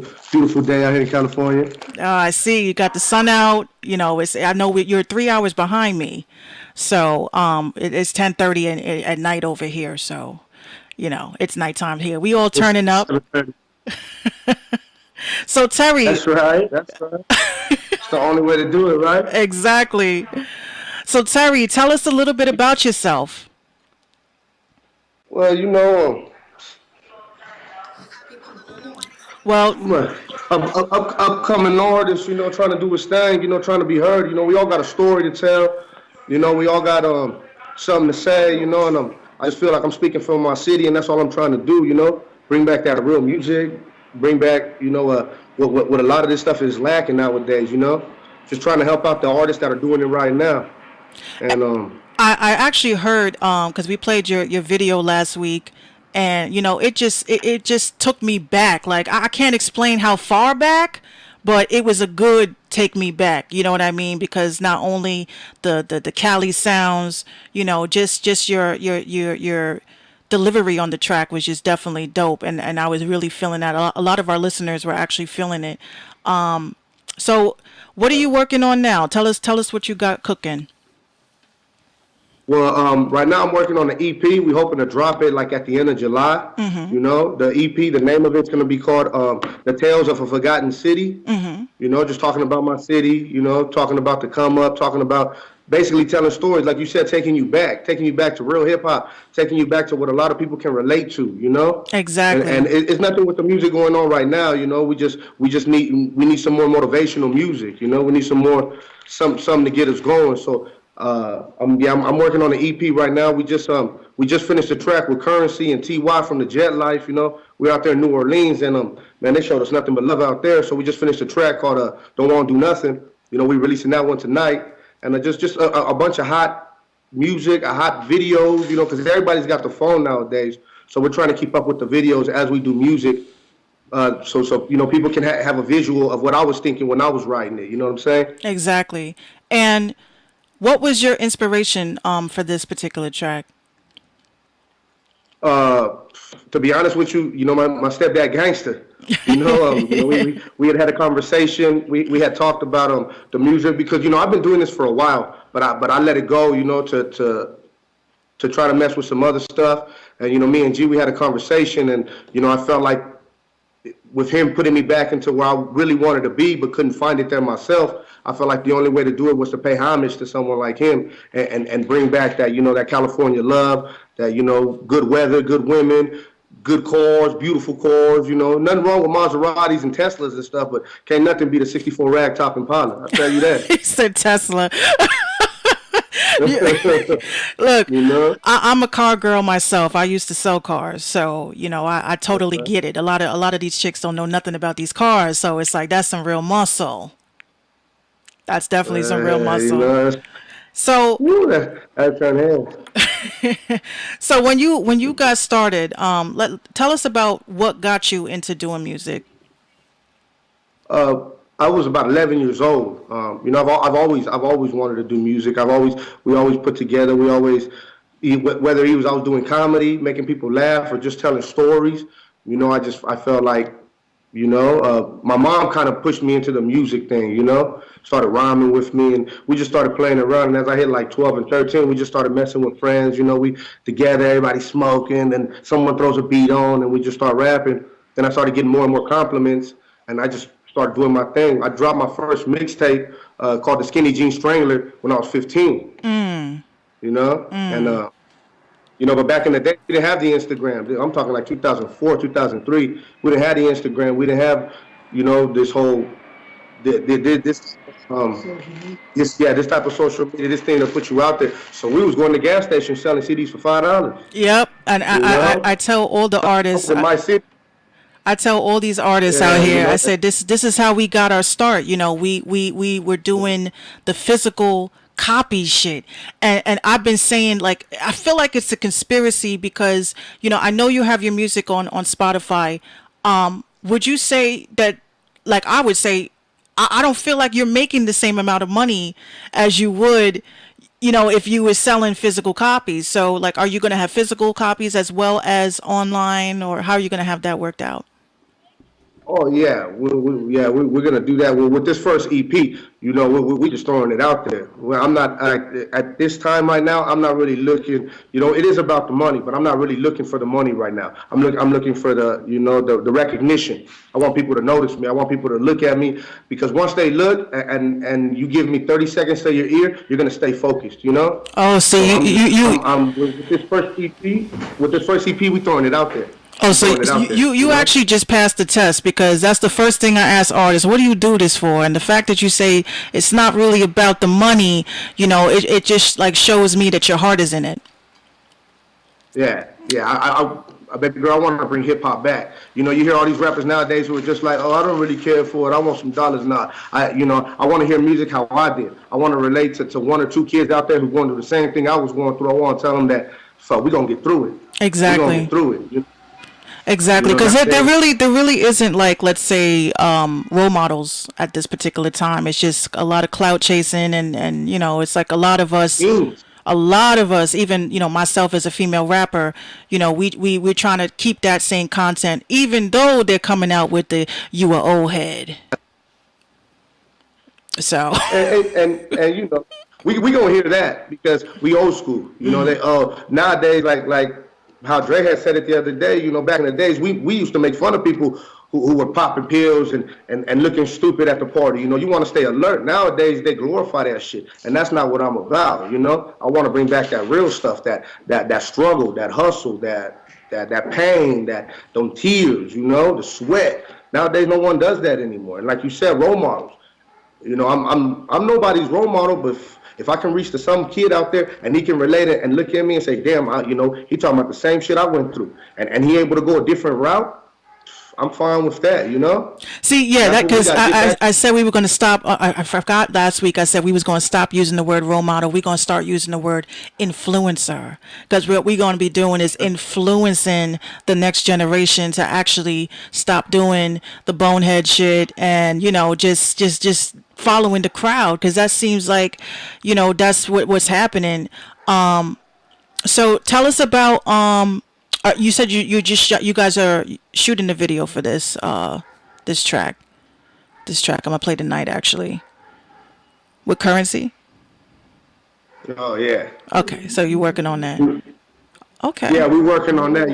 day out here in California. I see you got the sun out. You know, it's I know you're 3 hours behind me, so it's 10:30 at night over here. So, it's nighttime here. We all It's turning up. 7:30. So Terry, That's right. That's right. It's the only way to do it, right? exactly. So Terry, tell us a little bit about yourself. Well, Well, well, upcoming artist, trying to do his thing, trying to be heard. We all got a story to tell. We all got something to say. And I just feel like I'm speaking from my city, and that's all I'm trying to do. Bring back that real music, bring back what a lot of this stuff is lacking nowadays. Just trying to help out the artists that are doing it right now. And I actually heard because we played your video last week, and it just took me back. Like I can't explain how far back, but it was a good take me back. You know what I mean? Because not only the Cali sounds, just your delivery on the track was just definitely dope, and I was really feeling that. A lot of our listeners were actually feeling it. So what are you working on now? Tell us what you got cooking. Well, right now I'm working on the EP. We're hoping to drop it like at the end of July. The EP, the name of it's going to be called "The Tales of a Forgotten City." Just talking about my city. Talking about the come up, talking about basically telling stories, like you said, taking you back to real hip hop, taking you back to what a lot of people can relate to. And Exactly. it's nothing with the music going on right now. We just need some more motivational music. We need some more something to get us going. So I'm working on the EP right now. We just finished a track with Currency and Ty from the Jet Life. We're out there in New Orleans, and man, they showed us nothing but love out there. So we just finished a track called "Don't Want to Do Nothing." We releasing that one tonight, and just a bunch of hot music, a hot videos. Because everybody's got the phone nowadays. So we're trying to keep up with the videos as we do music. So people can have a visual of what I was thinking when I was writing it. You know what I'm saying? Exactly. And what was your inspiration for this particular track? Uh, to be honest with you, my stepdad gangster. We had a conversation. We had talked about the music because I've been doing this for a while, but I let it go. To try to mess with some other stuff, and me and G, we had a conversation, and I felt like with him putting me back into where I really wanted to be, but couldn't find it there myself. I felt like the only way to do it was to pay homage to someone like him and bring back that California love, that good weather, good women, good cars, beautiful cars. Nothing wrong with Maseratis and Teslas and stuff, but can't nothing beat a '64 ragtop Impala. I tell you that. He said Tesla. Look, you know. I'm a car girl myself. I used to sell cars, so I totally get it. A lot of these chicks don't know nothing about these cars, so it's like that's some real muscle. That's definitely some real muscle. So, That's unhealthy. so when you got started, tell us about what got you into doing music. I was about 11 years old. I've always wanted to do music. We always put together. Whether I was doing comedy, making people laugh, or just telling stories. I felt like, my mom kind of pushed me into the music thing. Started rhyming with me, and we just started playing around. And as I hit like 12 and 13, we just started messing with friends. We together, everybody smoking, and someone throws a beat on, and we just start rapping. Then I started getting more and more compliments, and I just started doing my thing. I dropped my first mixtape called the Skinny Jean Strangler when I was 15. But back in the day, we didn't have the Instagram. I'm talking like 2004, 2003. We didn't have the Instagram. We didn't have, this whole this this type of social media, this thing to put you out there. So we was going to gas stations selling CDs for $5. Yep, and I, You I, I know, I tell all the artists, in my city. I tell all these artists out Yeah, here, I said this is how we got our start. We were doing the physical copy shit. And I've been saying, like, I feel like it's a conspiracy because, I know you have your music on Spotify. Would you say that like I would say, I don't feel like you're making the same amount of money as you would, if you were selling physical copies. So, like, are you going to have physical copies as well as online, or how are you going to have that worked out? Oh yeah, we're gonna do that with this first EP. We just throwing it out there. Well, I'm not at this time right now. I'm not really looking. It is about the money, but I'm not really looking for the money right now. I'm looking for the recognition. I want people to notice me. I want people to look at me because once they look and you give me 30 seconds to your ear, you're gonna stay focused. Oh, so So you I'm with this first EP. With this first EP, we throwing it out there. Oh, We so throwing it out there. you actually just passed the test, because that's the first thing I ask artists. What do you do this for? And the fact that you say it's not really about the money, it just like shows me that your heart is in it. Yeah, yeah. Baby girl, I want to bring hip hop back. You hear all these rappers nowadays who are just like, oh, I don't really care for it. I want some dollars now. I want to hear music how I did. I want to relate to one or two kids out there who going through the same thing I was going through. I want to tell them that, so we're gonna get through it. We're gonna get Exactly. through it. Exactly, because That's there it. really isn't, like, let's say, role models at this particular time. It's just a lot of clout chasing, and it's like Means. a lot of us, even myself as a female rapper, we're trying to keep that same content, even though they're coming out with the "you a old head." So, And we gonna hear that because we old school. They nowadays like how Dre had said it the other day. Back in the days we used to make fun of people who were popping pills and looking stupid at the party. You want to stay alert. Nowadays they glorify that shit, and that's not what I'm about. I want to bring back that real stuff, that struggle, that hustle, that pain, that them tears. The sweat. Nowadays no one does that anymore. And like you said, role models. I'm nobody's role model, but if I can reach to some kid out there and he can relate it and look at me and say, "Damn, he talking about the same shit I went through," and he able to go a different route, I'm fine with that. see, yeah, That's that what we because got to get back. I said we were going to stop. I forgot last week. I said we was going to stop using the word role model. We're going to start using the word influencer, because what we're going to be doing is influencing the next generation to actually stop doing the bonehead shit, and just following the crowd, because that seems like that's what's happening. So tell us about you said you guys are shooting the video for this track. This track I'm gonna play tonight, actually, with Currency. Oh yeah. Okay, so you're working on that. Okay. Yeah, we working on that.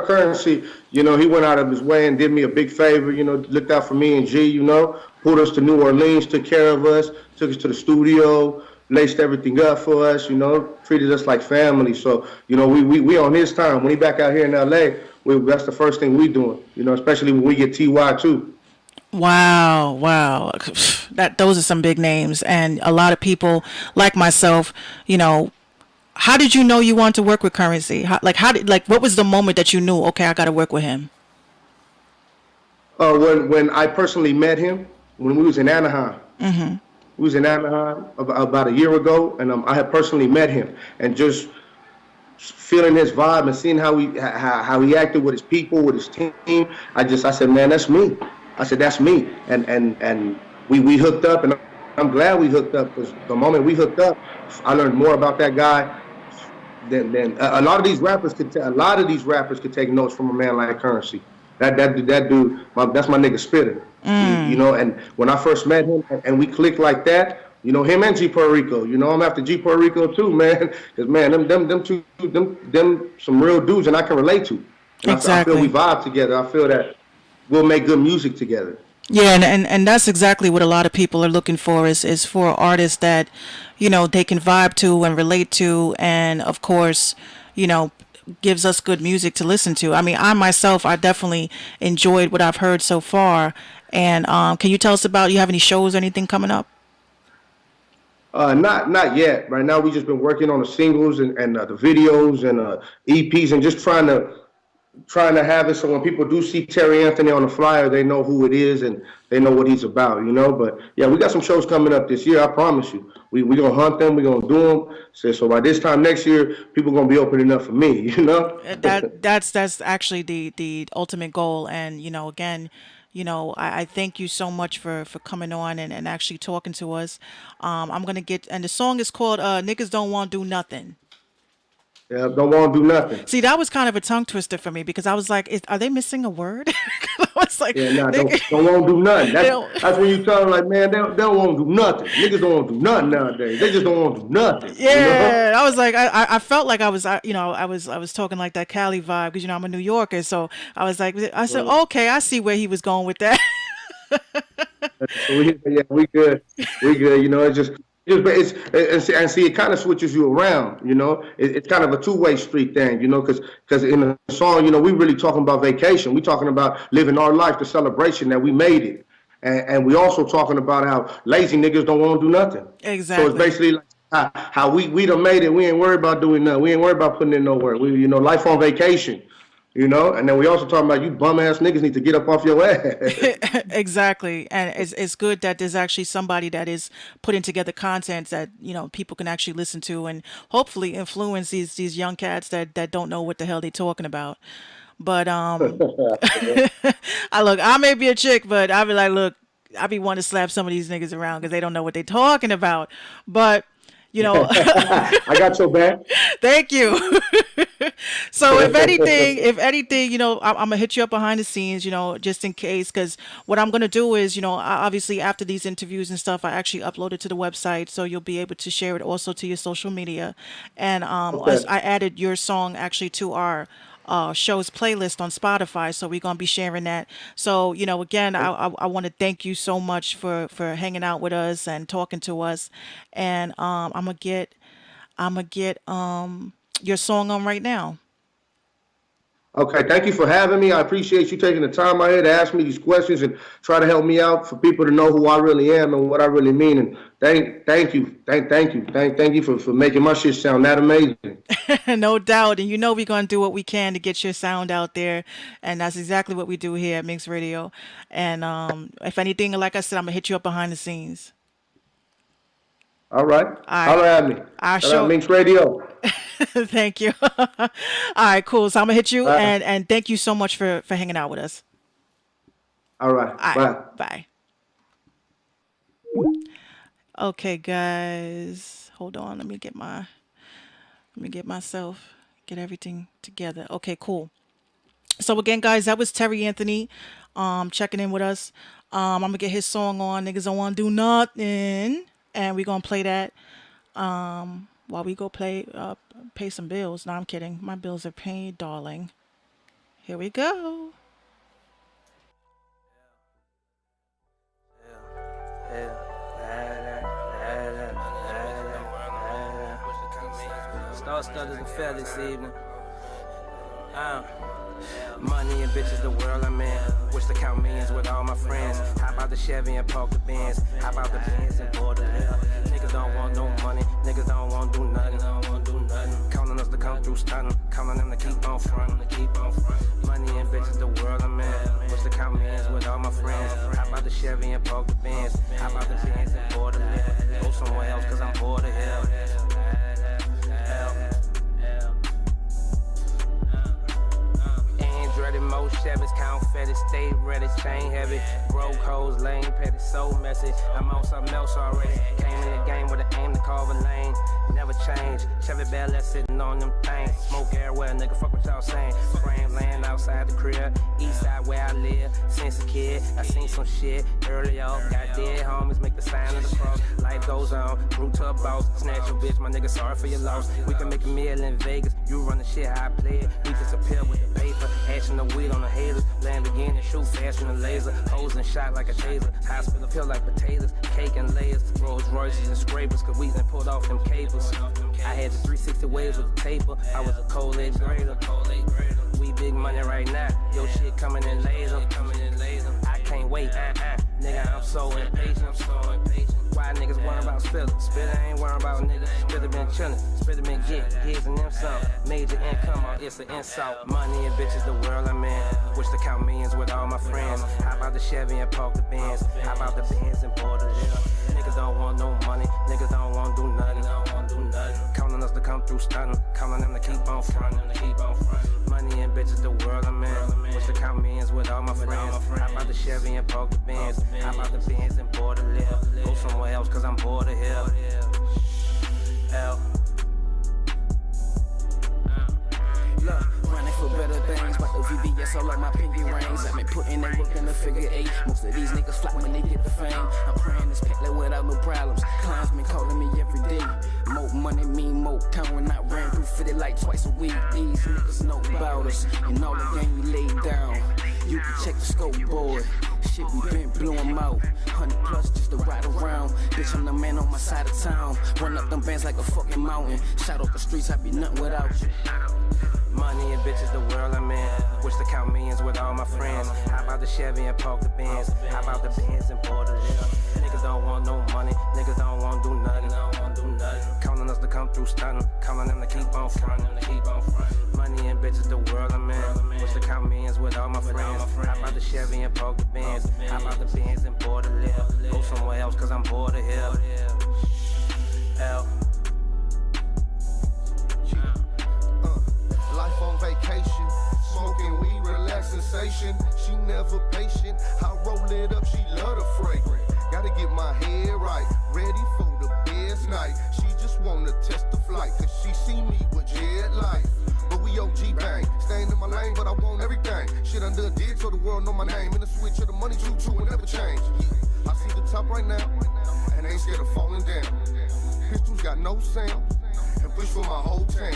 Currency, he went out of his way and did me a big favor, looked out for me and G, pulled us to New Orleans, took care of us, took us to the studio, laced everything up for us, treated us like family. So, we on his time. When he back out here in LA, that's the first thing we doing, especially when we get TY too. Wow, wow. That those are some big names, and a lot of people like myself, how did you know you wanted to work with Currency? What was the moment that you knew, okay, I got to work with him? When I personally met him, when we was in Anaheim. We was in Anaheim about a year ago, and I had personally met him, and just feeling his vibe and seeing how he acted with his people, with his team. I said, man, that's me. I said, that's me, and we hooked up, and I'm glad we hooked up because the moment we hooked up, I learned more about that guy than a lot of these rappers could. A lot of these rappers could take notes from a man like Currency. That dude, that's my nigga Spitter. And when I first met him and we clicked like that, him and G Puerto Rico. I'm after G Puerto Rico too, man. Because man, them two, them some real dudes, and I can relate to. And I feel we Exactly. vibe together. I feel that we'll make good music together. Yeah, and that's exactly what a lot of people are looking for, is for artists that, they can vibe to and relate to, and of course, you know, gives us good music to listen to. I mean, I myself, I definitely enjoyed what I've heard so far. And can you tell us about, you have any shows or anything coming up? Not yet. Right now, we just been working on the singles and the videos and EPs and just trying to have it so when people do see Terry Anthony on the flyer, they know who it is and they know what he's about. But yeah, we got some shows coming up this year. I promise you. We gonna hunt them. We gonna do them. So by this time next year, people gonna be opening up for me. That's actually the ultimate goal. And again, I thank you so much for coming on and actually talking to us. I'm gonna get, and the song is called "Niggas Don't Want to Do Nothing." Yeah, don't want to do nothing. See, that was kind of a tongue twister for me because I was like, are they missing a word? I was like, Yeah, nah, they, don't want to do nothing. they That's don't. that's when you tell them like, man, they don't want to do nothing. Niggas don't want to do nothing nowadays. They just don't want to do nothing. You know? Yeah, I was like, I felt like I was, I was talking like that Cali vibe because I'm a New Yorker, so I was like, I said, okay, I see where he was going with that. So we good. We good. And see, it kind of switches you around. It's kind of a two-way street thing. Because in the song, we really talking about vacation. We talking about living our life, the celebration that we made it, and we also talking about how lazy niggas don't want to do nothing. So it's Exactly. basically like how we done made it. We ain't worried about doing nothing. We ain't worried about putting in no work. We life on vacation. And then we also talking about you bum ass niggas need to get up off your ass. Exactly, and it's good that there's actually somebody that is putting together content that people can actually listen to and hopefully influence these young cats that don't know what the hell they're talking about. But I may be a chick, but I be like, look, I be wanting to slap some of these niggas around because they don't know what they're talking about. But you know, I got your back. thank you. So if anything, I'm gonna hit you up behind the scenes, just in case, because what I'm gonna do is, obviously after these interviews and stuff, I actually upload it to the website, so you'll be able to share it also to your social media, and Okay. I added your song actually to our show's playlist on Spotify, so we're gonna be sharing that. So again, I want to thank you so much for hanging out with us and talking to us, and I'm gonna get your song on right now. Okay, thank you for having me. I appreciate you taking the time out here to ask me these questions and try to help me out for people to know who I really am and what I really mean. And thank you for making my shit sound that amazing. No doubt, and we're gonna do what we can to get your sound out there, and that's exactly what we do here at Minx Radio. And if anything, like I said, I'm gonna hit you up behind the scenes. All right, All right, holler at me. I Shout out show. Minx Radio. Thank you. All right, cool. So I'm gonna hit you, Bye. and thank you so much for hanging out with us. All right, All right, bye. bye. Okay, guys, hold on. Let me get everything together. Okay, cool. So again, guys, that was Terry Anthony, checking in with us. I'm gonna get his song on. Niggas don't want to do nothing, and we gonna play that while we go pay some bills. No, I'm kidding. My bills are paid, darling. Here we go. Star studded and fair this evening. Money and bitches, the world I'm in. Wish to count millions with all my friends. How about the Chevy and park the Benz? How about the Benz and board the hill? Niggas don't want no money. Niggas don't want to do nothing. Counting us to come through stunning. Counting them to keep on fronting. Money and bitches, the world I'm in. Wish to count millions with all my friends. How about the Chevy and park the Benz? How about the Benz and board the hill? Go somewhere else cause I'm bored of hell. Dreaded most Chevys, count fetish, stay ready, chain heavy. Broke hoes, lame petty, so messy. I'm on something else already. Came in the game with an aim to carve a lane. Never change. Chevy Bel Air sitting on them things. Smoke everywhere, nigga, fuck what y'all saying. Frame land outside the crib, east side where I live. Since a kid, I seen some shit early on. Got dead homies, make the sign of the cross. Life goes on, grew to a boss. Snatch your bitch, my nigga, sorry for your loss. We can make a meal in Vegas. You run the shit how I play it. We just appear with the paper. Ashing the weed on the haters. Land again and shoot faster than a laser. Hose and shot like a taser. Hospital peel like potatoes. Cake and layers. Rolls Royces and scrapers. Cause we done pulled off them capers. I had the 360 waves with the taper. I was a cold age grader. We big money right now. Yo shit coming in laser. I can't wait. Nigga, I'm so impatient. Why niggas worry about spiller? Spiller ain't worry about niggas. Spiller been chillin'. Spiller been get. Here's an insult. Major income, or it's an insult. Money and bitches, the world I'm in. Wish to count millions with all my friends. How about the Chevy and park the Benz? How about the Benz and board the hill? Niggas don't want no money. Niggas don't want to do nothing. Counting us to come through stunning. Counting them to keep on fronting. Money and bitches, the world I'm in. Wish to count millions with all my friends. friends. Hop out the Chevy and park the Benz. Hop out the Benz and board a live. Go somewhere else cause I'm bored of here. L. Look, running for better things, but the VVS all on my pinky rings. I've been putting that work in the figure eight. Most of these niggas flop when they get the fame. I'm praying this pack like without no problems. Clients been calling me every day. More money mean more time when I ran through 50 like twice a week. These niggas know about us, and all the game we laid down. You can check the scope board. Shit, we been blew 'em out. 100 plus just to ride around. Bitch, I'm the man on my side of town. Run up them bands like a fucking mountain. Shout out the streets, I be nothing without you. Money and bitches, the world I'm in. Wish to count millions with all my friends. Hop out the Chevy and park the Benz. Hop out the Benz and board the live. Niggas don't want no money. Niggas don't want to do nothing. Counting us to come through stunning. Counting them to keep on fronting. Money and bitches, the world I'm in. Wish to count millions with all my friends. Hop out the Chevy and park the Benz. Hop out the Benz and board the live. Go somewhere else cause I'm bored of here. L. Life on vacation, smoking weed, relax sensation. She never patient, I roll it up, she love the fragrance. Gotta get my head right, ready for the best night. She just wanna test the flight, cause she see me with jet life. But we OG bang, staying in my lane, but I want everything. Shit under a dig so the world know my name. In the switch of the money, true, and never change. Yeah. I see the top right now, and ain't scared of falling down. Pistols got no sound, and push for my whole town.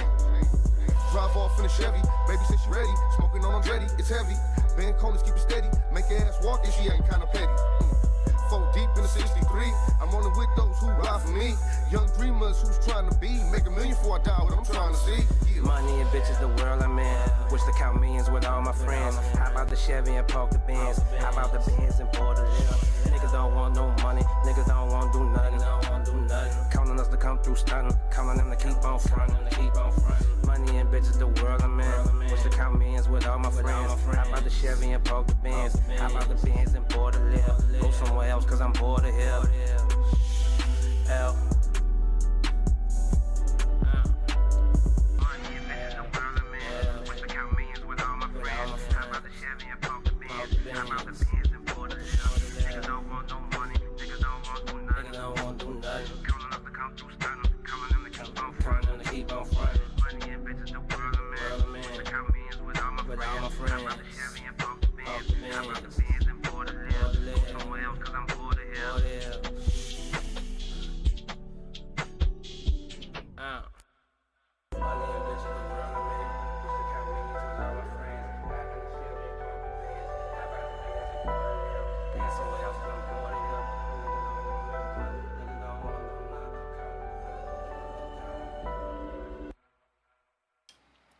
Drive off in a Chevy, baby said she ready. Smoking on Andretti, it's heavy. Bend corners, keep it steady. Make her ass walk if she ain't kinda petty. Four deep in the 63. I'm rolling with those who ride for me. Young dreamers who's trying to be. Make a million before I die, what I'm trying to see. Yeah. Money and bitches, the world I'm in. Wish to count millions with all my friends. Hop out the Chevy and park the Benz. Hop out the Benz and board the live. Niggas don't want no money. Niggas don't want to do nothing. Counting us to come through stunning. Counting them to keep on fronting. Money and bitches, the world I'm in. Wish to count millions with all my friends. Hop out the Chevy and park the Benz. Hop out the Benz and board the live. Go somewhere else cause I'm bored of here. L.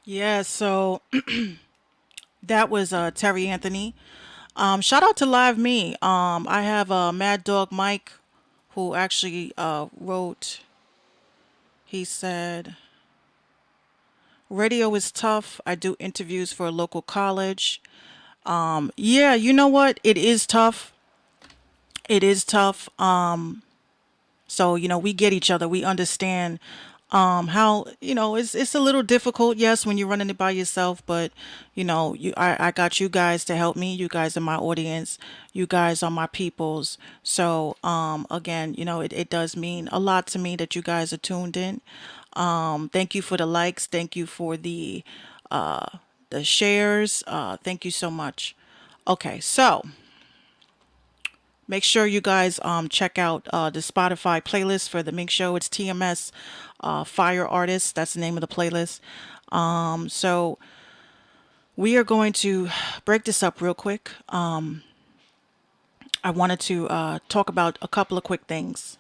Yeah, so that was Terry Anthony. Shout out to Live Me. I have Mad Dog Mike who actually wrote, he said, radio is tough. I do interviews for a local college. Yeah, you know what? It is tough. It is tough. So, we get each other. We understand how, it's a little difficult, yes, when you're running it by yourself, but I got you guys to help me. You guys are my audience. You guys are my peoples. So again, it does mean a lot to me that you guys are tuned in. Thank you for the likes. Thank you for the shares. Thank you so much. Okay, so make sure you guys check out the Spotify playlist for the Minx Show. It's TMS Fire Artist. That's the name of the playlist. So we are going to break this up real quick. I wanted to talk about a couple of quick things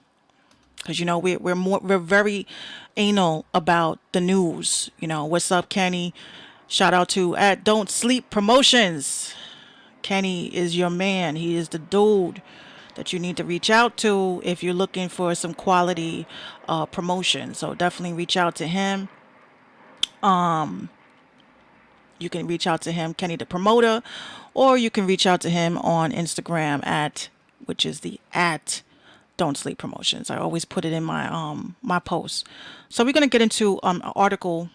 because we're very anal about the news. What's up, Kenny? Shout out to at Don't Sleep Promotions. Kenny is your man. He is the dude that you need to reach out to if you're looking for some quality promotion. So definitely reach out to him. You can reach out to him, Kenny the Promoter, or you can reach out to him on Instagram which is the at Don't Sleep Promotions. I always put it in my posts. So we're gonna get into an article.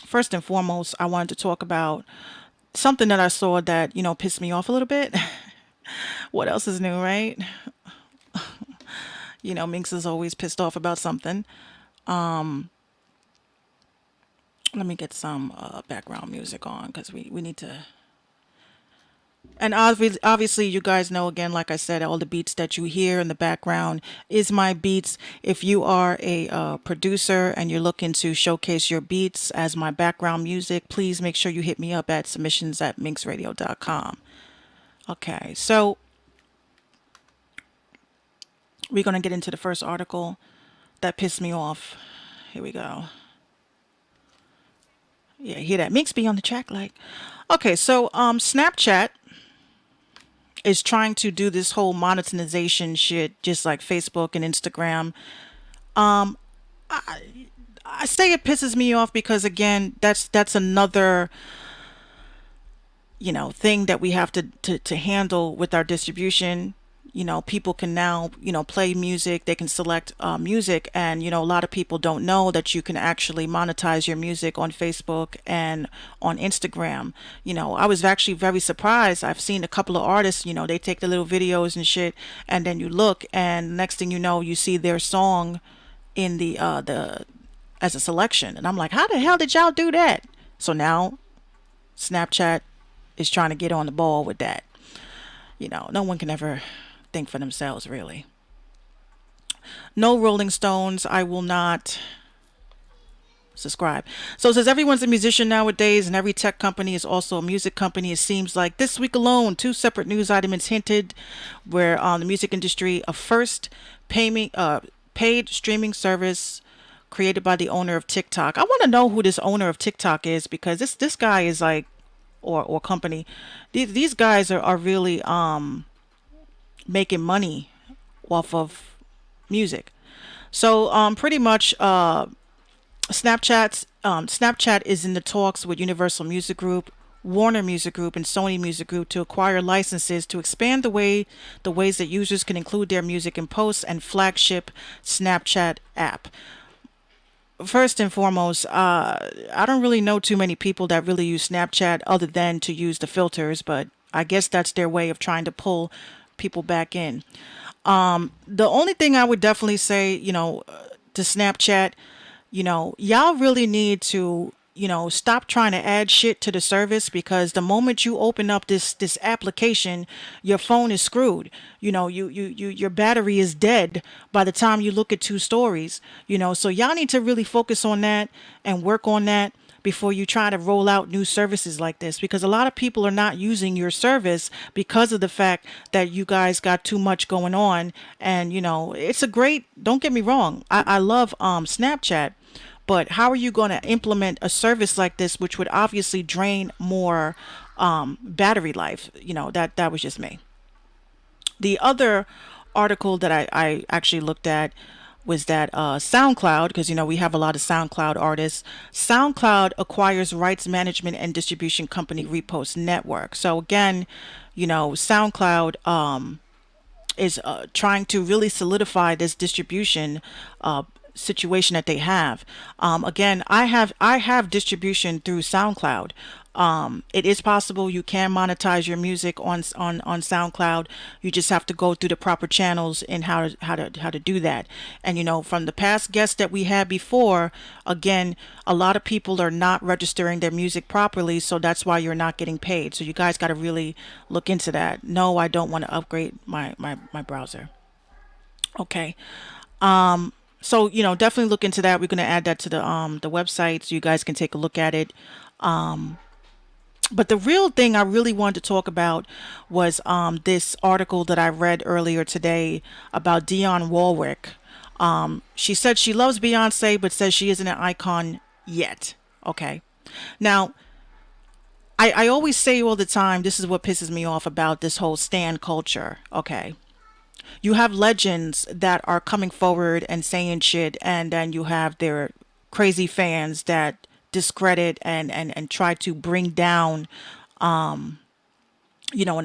First and foremost, I wanted to talk about something that I saw that, pissed me off a little bit. What else is new, right? Minx is always pissed off about something. Let me get some background music on because we need to. And obviously, you guys know, again, like I said, all the beats that you hear in the background is my beats. If you are a producer and you're looking to showcase your beats as my background music, please make sure you hit me up at submissions@minxradio.com. Okay, so we're going to get into the first article that pissed me off. Here we go. Yeah, hear that? Minx be on the track like. Okay, so Snapchat is trying to do this whole monetization shit just like Facebook and Instagram. I say it pisses me off because again, that's another thing that we have to handle with our distribution. People can now play music, they can select music, and a lot of people don't know that you can actually monetize your music on Facebook and on Instagram. I was actually very surprised. I've seen a couple of artists, they take the little videos and shit, and then you look, and next thing you know, you see their song in the as a selection, and I'm like, how the hell did y'all do that? So now Snapchat is trying to get on the ball with that. No one can ever think for themselves, really. No Rolling Stones, I will not subscribe. So it says everyone's a musician nowadays, and every tech company is also a music company. It seems like this week alone, two separate news items hinted where the music industry, a first paid streaming service created by the owner of TikTok. I want to know who this owner of TikTok is because this guy is like, or company, these guys are really making money off of music. So pretty much Snapchat is in the talks with Universal Music Group, Warner Music Group, and Sony Music Group to acquire licenses to expand the ways that users can include their music in posts and flagship Snapchat app. First and foremost, I don't really know too many people that really use Snapchat other than to use the filters, but I guess that's their way of trying to pull people back in. The only thing I would definitely say, to Snapchat, y'all really need to, stop trying to add shit to the service because the moment you open up this application, your phone is screwed. Your battery is dead by the time you look at two stories. So y'all need to really focus on that and work on that before you try to roll out new services like this because a lot of people are not using your service because of the fact that you guys got too much going on. And it's a great, don't get me wrong, I love Snapchat, but how are you going to implement a service like this which would obviously drain more battery life? That was just me. The other article that I actually looked at was that SoundCloud, because we have a lot of SoundCloud artists. SoundCloud acquires rights management and distribution company Repost Network. So again, SoundCloud is trying to really solidify this distribution situation that they have. Again, I have distribution through SoundCloud. It is possible you can monetize your music on SoundCloud. You just have to go through the proper channels and how to do that. And from the past guests that we had before, again, a lot of people are not registering their music properly, so that's why you're not getting paid. So you guys got to really look into that. No, I don't want to upgrade my browser. Okay. So definitely look into that. We're going to add that to the website so you guys can take a look at it. But the real thing I really wanted to talk about was this article that I read earlier today about Dionne Warwick. She said she loves Beyonce, but says she isn't an icon yet. Okay. Now, I always say all the time, this is what pisses me off about this whole stan culture. Okay. You have legends that are coming forward and saying shit, and then you have their crazy fans that discredit and try to bring down an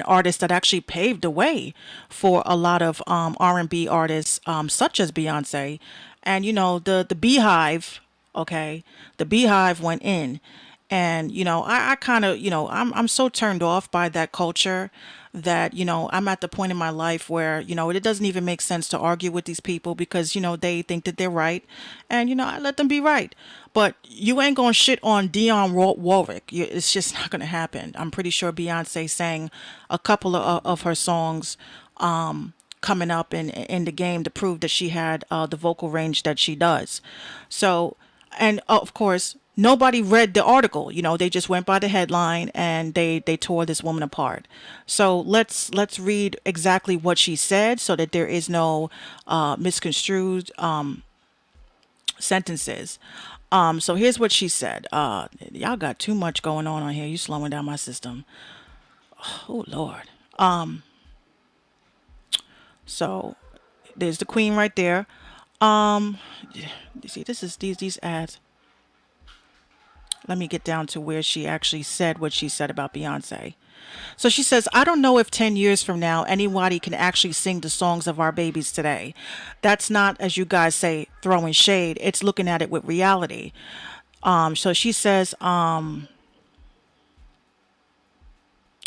artist that actually paved the way for a lot of R&B artists such as Beyonce. And the Beehive, okay, the Beehive went in And, I kind of, I'm so turned off by that culture that, I'm at the point in my life where, it doesn't even make sense to argue with these people because, they think that they're right. And, I let them be right. But you ain't going to shit on Warwick. It's just not going to happen. I'm pretty sure Beyonce sang a couple of her songs coming up in the game to prove that she had the vocal range that she does. So, and of course, nobody read the article. They just went by the headline and they tore this woman apart. So let's read exactly what she said so that there is no misconstrued sentences. So here's what she said. Y'all got too much going on here. You slowing down my system. Oh Lord. So there's the queen right there. You see, this is these ads. Let me get down to where she actually said what she said about Beyonce. So she says, I don't know if 10 years from now anybody can actually sing the songs of our babies today. That's not, as you guys say, throwing shade. It's looking at it with reality. So she says, hold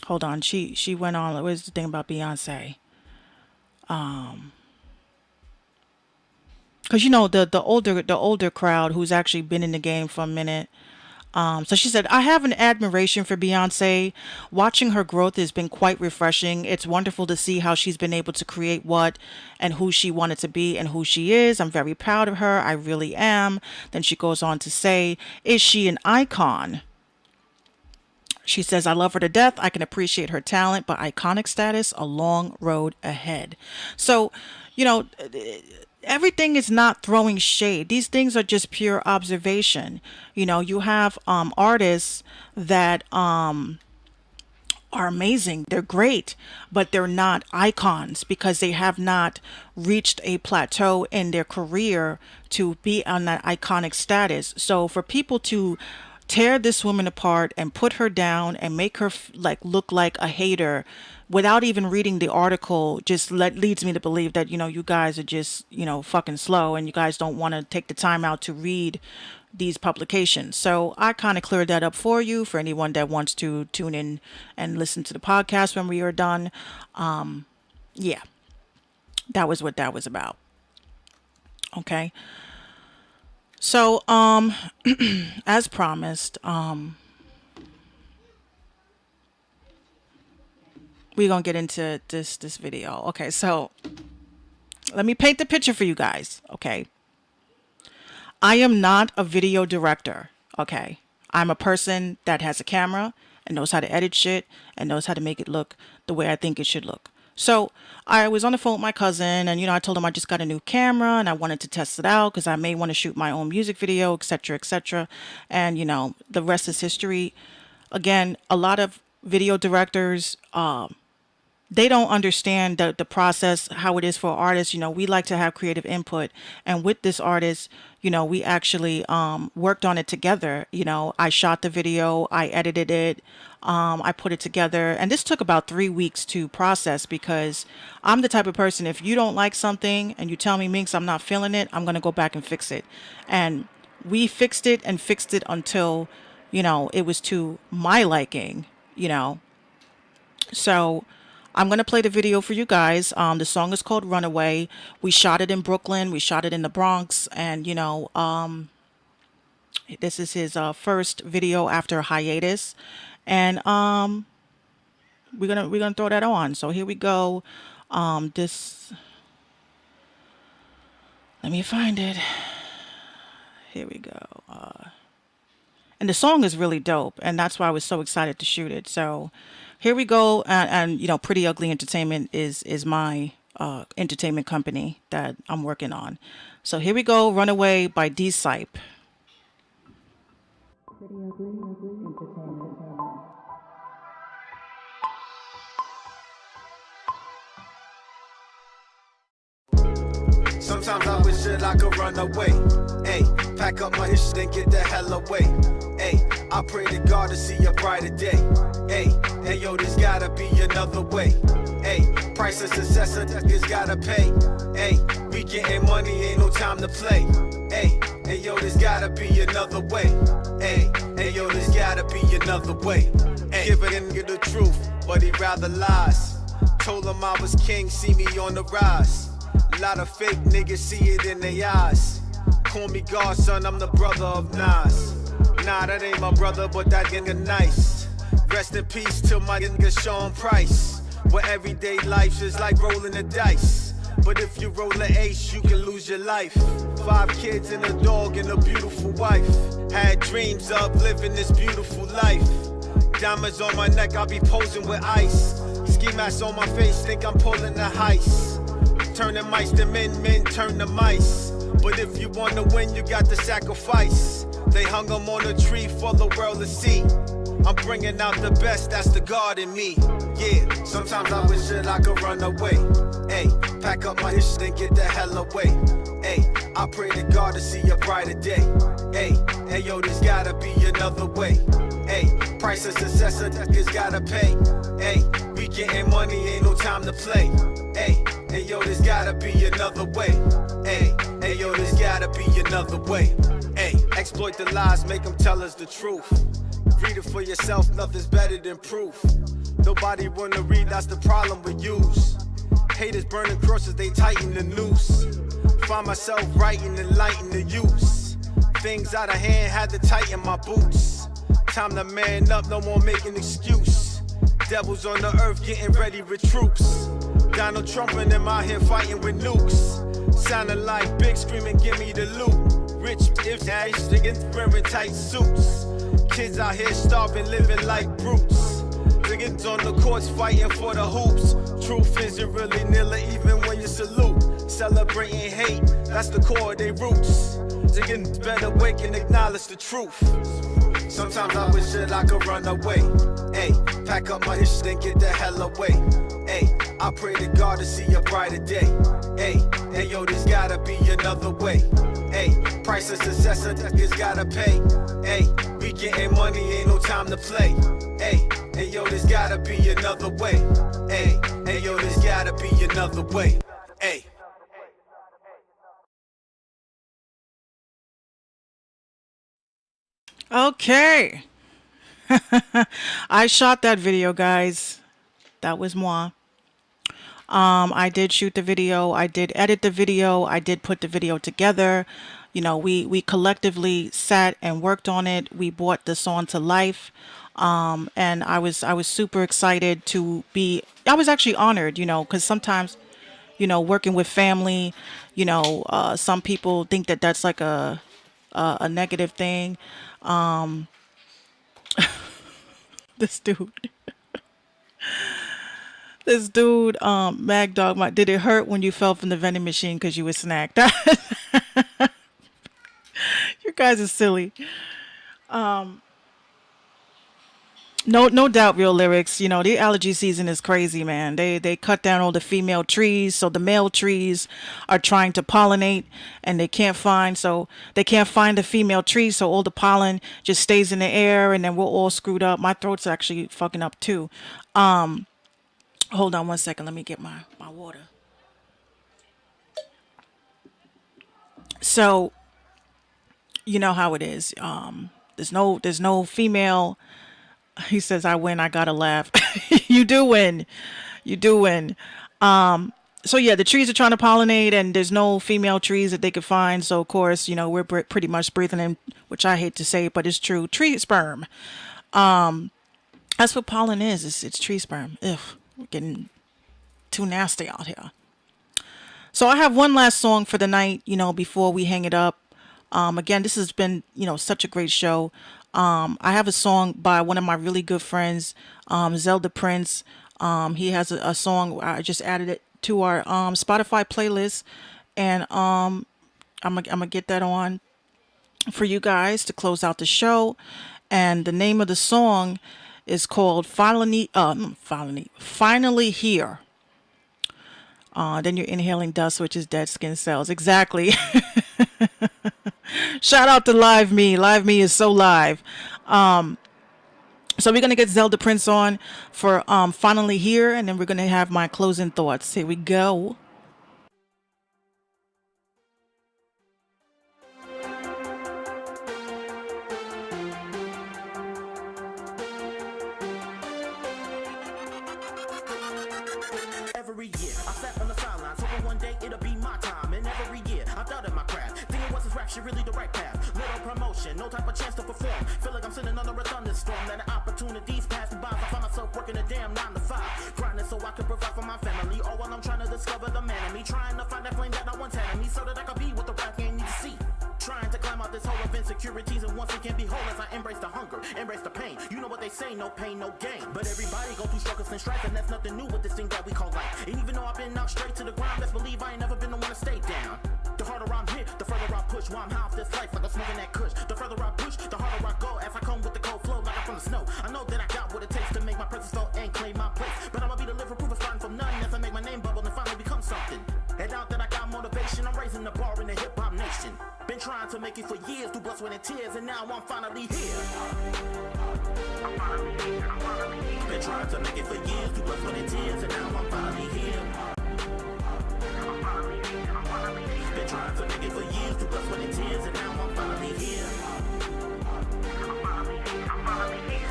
on. She went on. What's the thing about Beyonce? Because the older crowd who's actually been in the game for a minute. So she said, I have an admiration for Beyonce. Watching her growth has been quite refreshing. It's wonderful to see how she's been able to create what and who she wanted to be and who she is. I'm very proud of her. I really am. Then she goes on to say, is she an icon? She says, I love her to death. I can appreciate her talent, but iconic status, a long road ahead. So, everything is not throwing shade. These things are just pure observation. You have artists that are amazing. They're great, but they're not icons because they have not reached a plateau in their career to be on that iconic status. So for people to tear this woman apart and put her down and make her look like a hater without even reading the article just leads me to believe that you guys are just fucking slow and you guys don't want to take the time out to read these publications. So I kind of cleared that up for you for anyone that wants to tune in and listen to the podcast when we are done. Yeah, that was what that was about. Okay. So, as promised, we're gonna get into this video. Okay, so let me paint the picture for you guys. Okay, I am not a video director. Okay, I'm a person that has a camera and knows how to edit shit and knows how to make it look the way I think it should look. So I was on the phone with my cousin and, I told him I just got a new camera and I wanted to test it out because I may want to shoot my own music video, etc., etc. And, the rest is history. Again, a lot of video directors, they don't understand the process, how it is for artists. We like to have creative input. And with this artist, we actually worked on it together. I shot the video, I edited it, I put it together. And this took about 3 weeks to process because I'm the type of person, if you don't like something and you tell me, Minx, I'm not feeling it, I'm going to go back and fix it. And we fixed it until, it was to my liking, So I'm going to play the video for you guys. The song is called Runaway. We shot it in Brooklyn. We shot it in the Bronx. And, this is his first video after a hiatus. And we're gonna throw that on. So here we go. Let me find it. Here we go. And the song is really dope. And that's why I was so excited to shoot it. So here we go. And Pretty Ugly Entertainment is my entertainment company that I'm working on. So here we go. Runaway by D-Sype. Pretty Ugly Entertainment. Sometimes I wish that I could run away. Hey, pack up my shit and get the hell away. Hey, I pray to God to see a brighter day. Hey, yo, there's gotta be another way. Hey, price of success, niggas gotta pay. Hey, we getting money, ain't no time to play. Hey, and hey yo, there's gotta be another way. Hey, hey yo, there's gotta be another way. Ay, give a nigga the truth, but he rather lies. Told him I was king, see me on the rise. Lot of fake niggas see it in their eyes. Call me godson, I'm the brother of Nas. Nah, that ain't my brother, but that nigga nice. Rest in peace to my nigga Sean Price. Where everyday life is like rolling the dice. But if you roll an ace, you can lose your life. 5 kids and a dog and a beautiful wife. Had dreams of living this beautiful life. Diamonds on my neck, I'll be posing with ice. Ski mask on my face, think I'm pulling the heist. Turning mice to men, men turn to mice. But if you wanna win, you got to sacrifice. They hung them on a tree for the world to see. I'm bringing out the best, that's the God in me. Yeah, sometimes I wish that I could run away. Hey, pack up my shit and get the hell away. Hey, I pray to God to see a brighter day. Hey, hey yo, there's gotta be another way. Hey, price of success, niggas gotta pay. Hey, we getting money, ain't no time to play. Hey, hey yo, there's gotta be another way. Hey, hey yo, there's gotta be another way. Hey, exploit the lies, make them tell us the truth. Read it for yourself, nothing's better than proof. Nobody wanna read, that's the problem we use. Haters burning crosses, they tighten the noose. Find myself writing and lighting the use. Things out of hand, had to tighten my boots. Time to man up, no more making excuse. Devils on the earth getting ready with troops. Donald Trump and them out here fighting with nukes. Sounding like big screaming, give me the loot. Rich if nice, niggas wearing tight suits. Kids out here starving, living like brutes. Niggas on the courts fighting for the hoops. Truth isn't really nilla even when you salute. Celebrating hate, that's the core of their roots. Niggas better wake and acknowledge the truth. Sometimes I wish that I could run away. Hey, pack up my shit and get the hell away. Hey, I pray to God to see a brighter day. Hey, hey yo, there's gotta be another way. Hey, price of success, niggas gotta pay. Hey, we getting money, ain't no time to play. Hey, hey yo, there's gotta be another way. Hey, hey yo, there's gotta be another way. Hey. Okay. I shot that video, guys. That was moi. I did shoot the video. I did edit the video. I did put the video together. You know, we collectively sat and worked on it. We brought the song to life. And I was super excited to be. I was actually honored, you know, because sometimes, you know, working with family, you know, some people think that that's like a negative thing. This dude, this dude, Mag Dog, did it hurt when you fell from the vending machine because you were snacked? You guys are silly. No, no doubt, real lyrics. You know, the allergy season is crazy, man. They cut down all the female trees, so the male trees are trying to pollinate, and they can't find the female trees, so all the pollen just stays in the air, and then we're all screwed up. My throat's actually fucking up too. Hold on one second. Let me get my water. So you know how it is. There's no female. He says, I win, I gotta laugh. You do win. You do win. So yeah, the trees are trying to pollinate, and there's no female trees that they could find. So of course, you know, we're pretty much breathing in, which I hate to say, but it's true. Tree sperm. That's what pollen is. It's tree sperm. Ugh, we're getting too nasty out here. So I have one last song for the night, you know, before we hang it up. Again, this has been, you know, such a great show. I have a song by one of my really good friends, Zelda Prince. He has a song. I just added it to our Spotify playlist, and I'm gonna get that on for you guys to close out the show. And the name of the song is called Finally Here. Then you're inhaling dust, which is dead skin cells. Exactly. Shout out to Live Me. Live Me is so live. So we're gonna get Zelda Prince on for Finally Here, and then we're gonna have my closing thoughts. Here we go. she really the right path. Little promotion, no type of chance to perform. Feel like I'm sitting under a thunderstorm. Letting opportunities pass me by. I find myself working a damn 9 to 5. Grinding so I can provide for my family. All while I'm trying to discover the man in me. Trying to find that flame that I once had in me. So that I could be what the rap game needs to see. Trying to climb out this hole of insecurities, and once again behold as I embrace the hunger, embrace the pain. You know what they say, no pain, no gain. But everybody go through struggles and strife, and that's nothing new with this thing that we call life. And even though I've been knocked straight to the ground, best believe I ain't never been the one to stay down. The harder I'm hit, the further I push. While I'm high off this life, like I'm smoking that kush. The further I push, the harder I go. As I come with the cold flow, like I'm from the snow. I know that I got what it takes to make my presence felt and claim my place. But I'ma be the living proof of starting from none as I make my name bubble and finally become something. And now that I got motivation, I'm raising the bar in the hip hop nation. Been trying to make it for years, through blood, sweat, and tears, and now I'm finally here. Been trying to make it for years, through blood, sweat, and tears, and now I'm finally here. Been trying to make it for years, through blood, sweat, and tears, and now I'm finally here.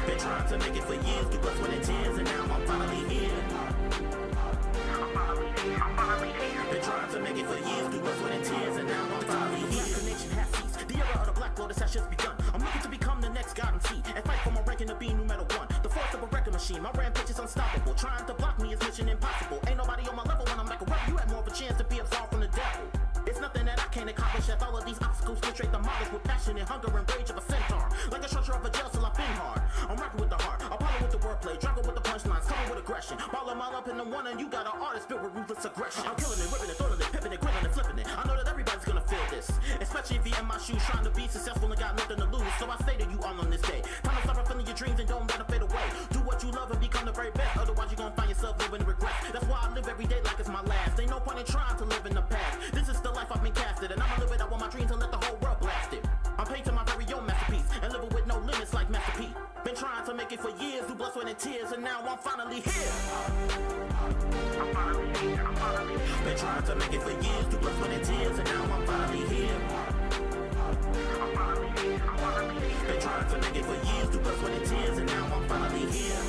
Been trying to make it for years, through blood, sweat, and tears, and now I'm finally here. Been trying to make it for years, through blood, sweat, and tears, and now I'm finally here. The nation has ceased. The era of the Black Lotus has just begun. I'm looking to become the next God MC and fight for my ranking of being numero one. The force of a record machine. My rampage is unstoppable. Trying to block me is mission impossible. Ain't nobody on my level when I'm like a rebel. You have more of a chance to be absolved from the devil. It's nothing that I can't accomplish as all of these obstacles penetrate the models with passion and hunger and rage of a centaur. Like the structure of a jail cell, I've been hard. I'm rocking with the heart, Apollo with the wordplay, Drago with the punchlines, coming with aggression. Ball them all up in the one and you got an artist built with ruthless aggression. I'm killing it, ripping it, throwing it, pipping it, grilling it, flipping it. I know that everybody's gonna feel this, especially if you're in my shoes trying to be successful and got nothing to lose. So I say to you all on this day, time to stop fulfilling your dreams and don't let them fade away. Do what you love and become the very best, otherwise you're gonna find yourself living in regret. That's why I live every day like it's my last. Ain't no point in trying to live in the past. This is the life I've been casted, and I'ma live it out with my dreams and let the whole world blast it. I'm painting my very own masterpiece and living with no limits like Master P. Been trying to make it for years, through blood, sweat, and tears, and now I'm finally here. Been trying to make it for years, through blood, sweat, and tears, and now I'm finally here. Been trying to make it for years, through blood, sweat, and tears, and now I'm finally here.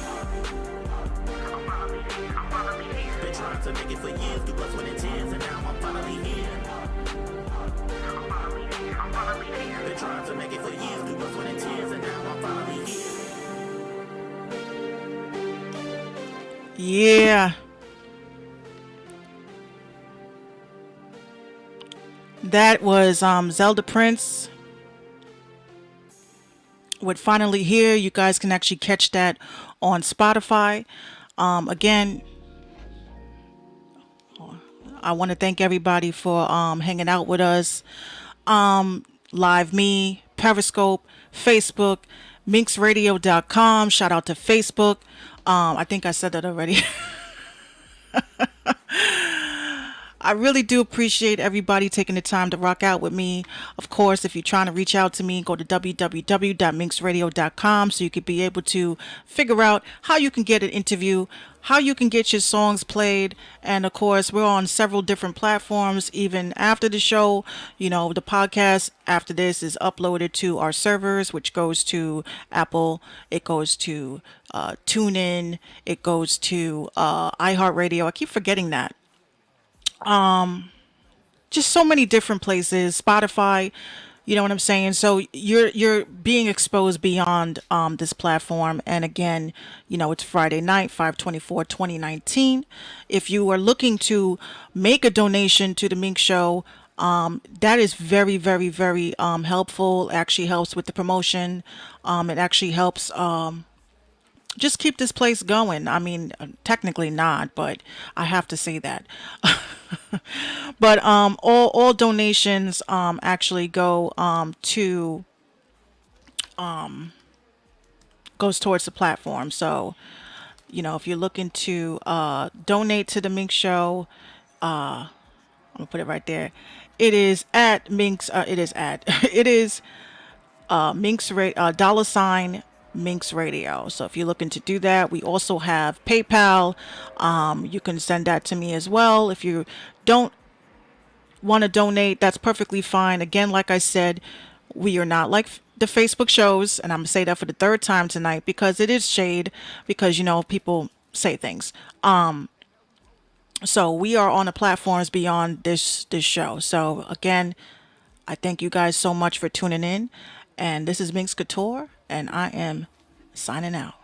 Been trying to make it for years, through blood, sweat, and tears, and now I'm finally here. Been trying to make it for years, through blood, sweat, and tears, and now I'm finally here. Yeah. That was Zelda Prince with Finally Here. You guys can actually catch that on Spotify. Again, I want to thank everybody for hanging out with us. Live Me, Periscope, Facebook, minxradio.com. Shout out to Facebook. I think I said that already. I really do appreciate everybody taking the time to rock out with me. Of course, if you're trying to reach out to me, go to www.minxradio.com so you could be able to figure out how you can get an interview, how you can get your songs played. And of course, we're on several different platforms. Even after the show, you know, the podcast after this is uploaded to our servers, which goes to Apple, it goes to TuneIn, it goes to iHeartRadio. I keep forgetting that. Just so many different places, Spotify, you know what I'm saying? So you're being exposed beyond this platform. And again, you know, it's Friday night, 5/24/2019. If you are looking to make a donation to the Mink Show, that is very, very, very helpful. It actually helps with the promotion. It actually helps just keep this place going. I mean, technically not, but I have to say that. But all donations actually go to goes towards the platform. So, you know, if you're looking to donate to the Mink Show, I'm gonna put it right there. It is at Minx. It is at. It is Minx $ Minx Radio. So if you're looking to do that, we also have PayPal. You can send that to me as well. If you don't want to donate, that's perfectly fine. Again, like I said, we are not like the Facebook shows, and I'm gonna say that for the third time tonight because it is shade. Because you know people say things. So we are on the platforms beyond this show. So again, I thank you guys so much for tuning in. And this is Minx Couture, and I am signing out.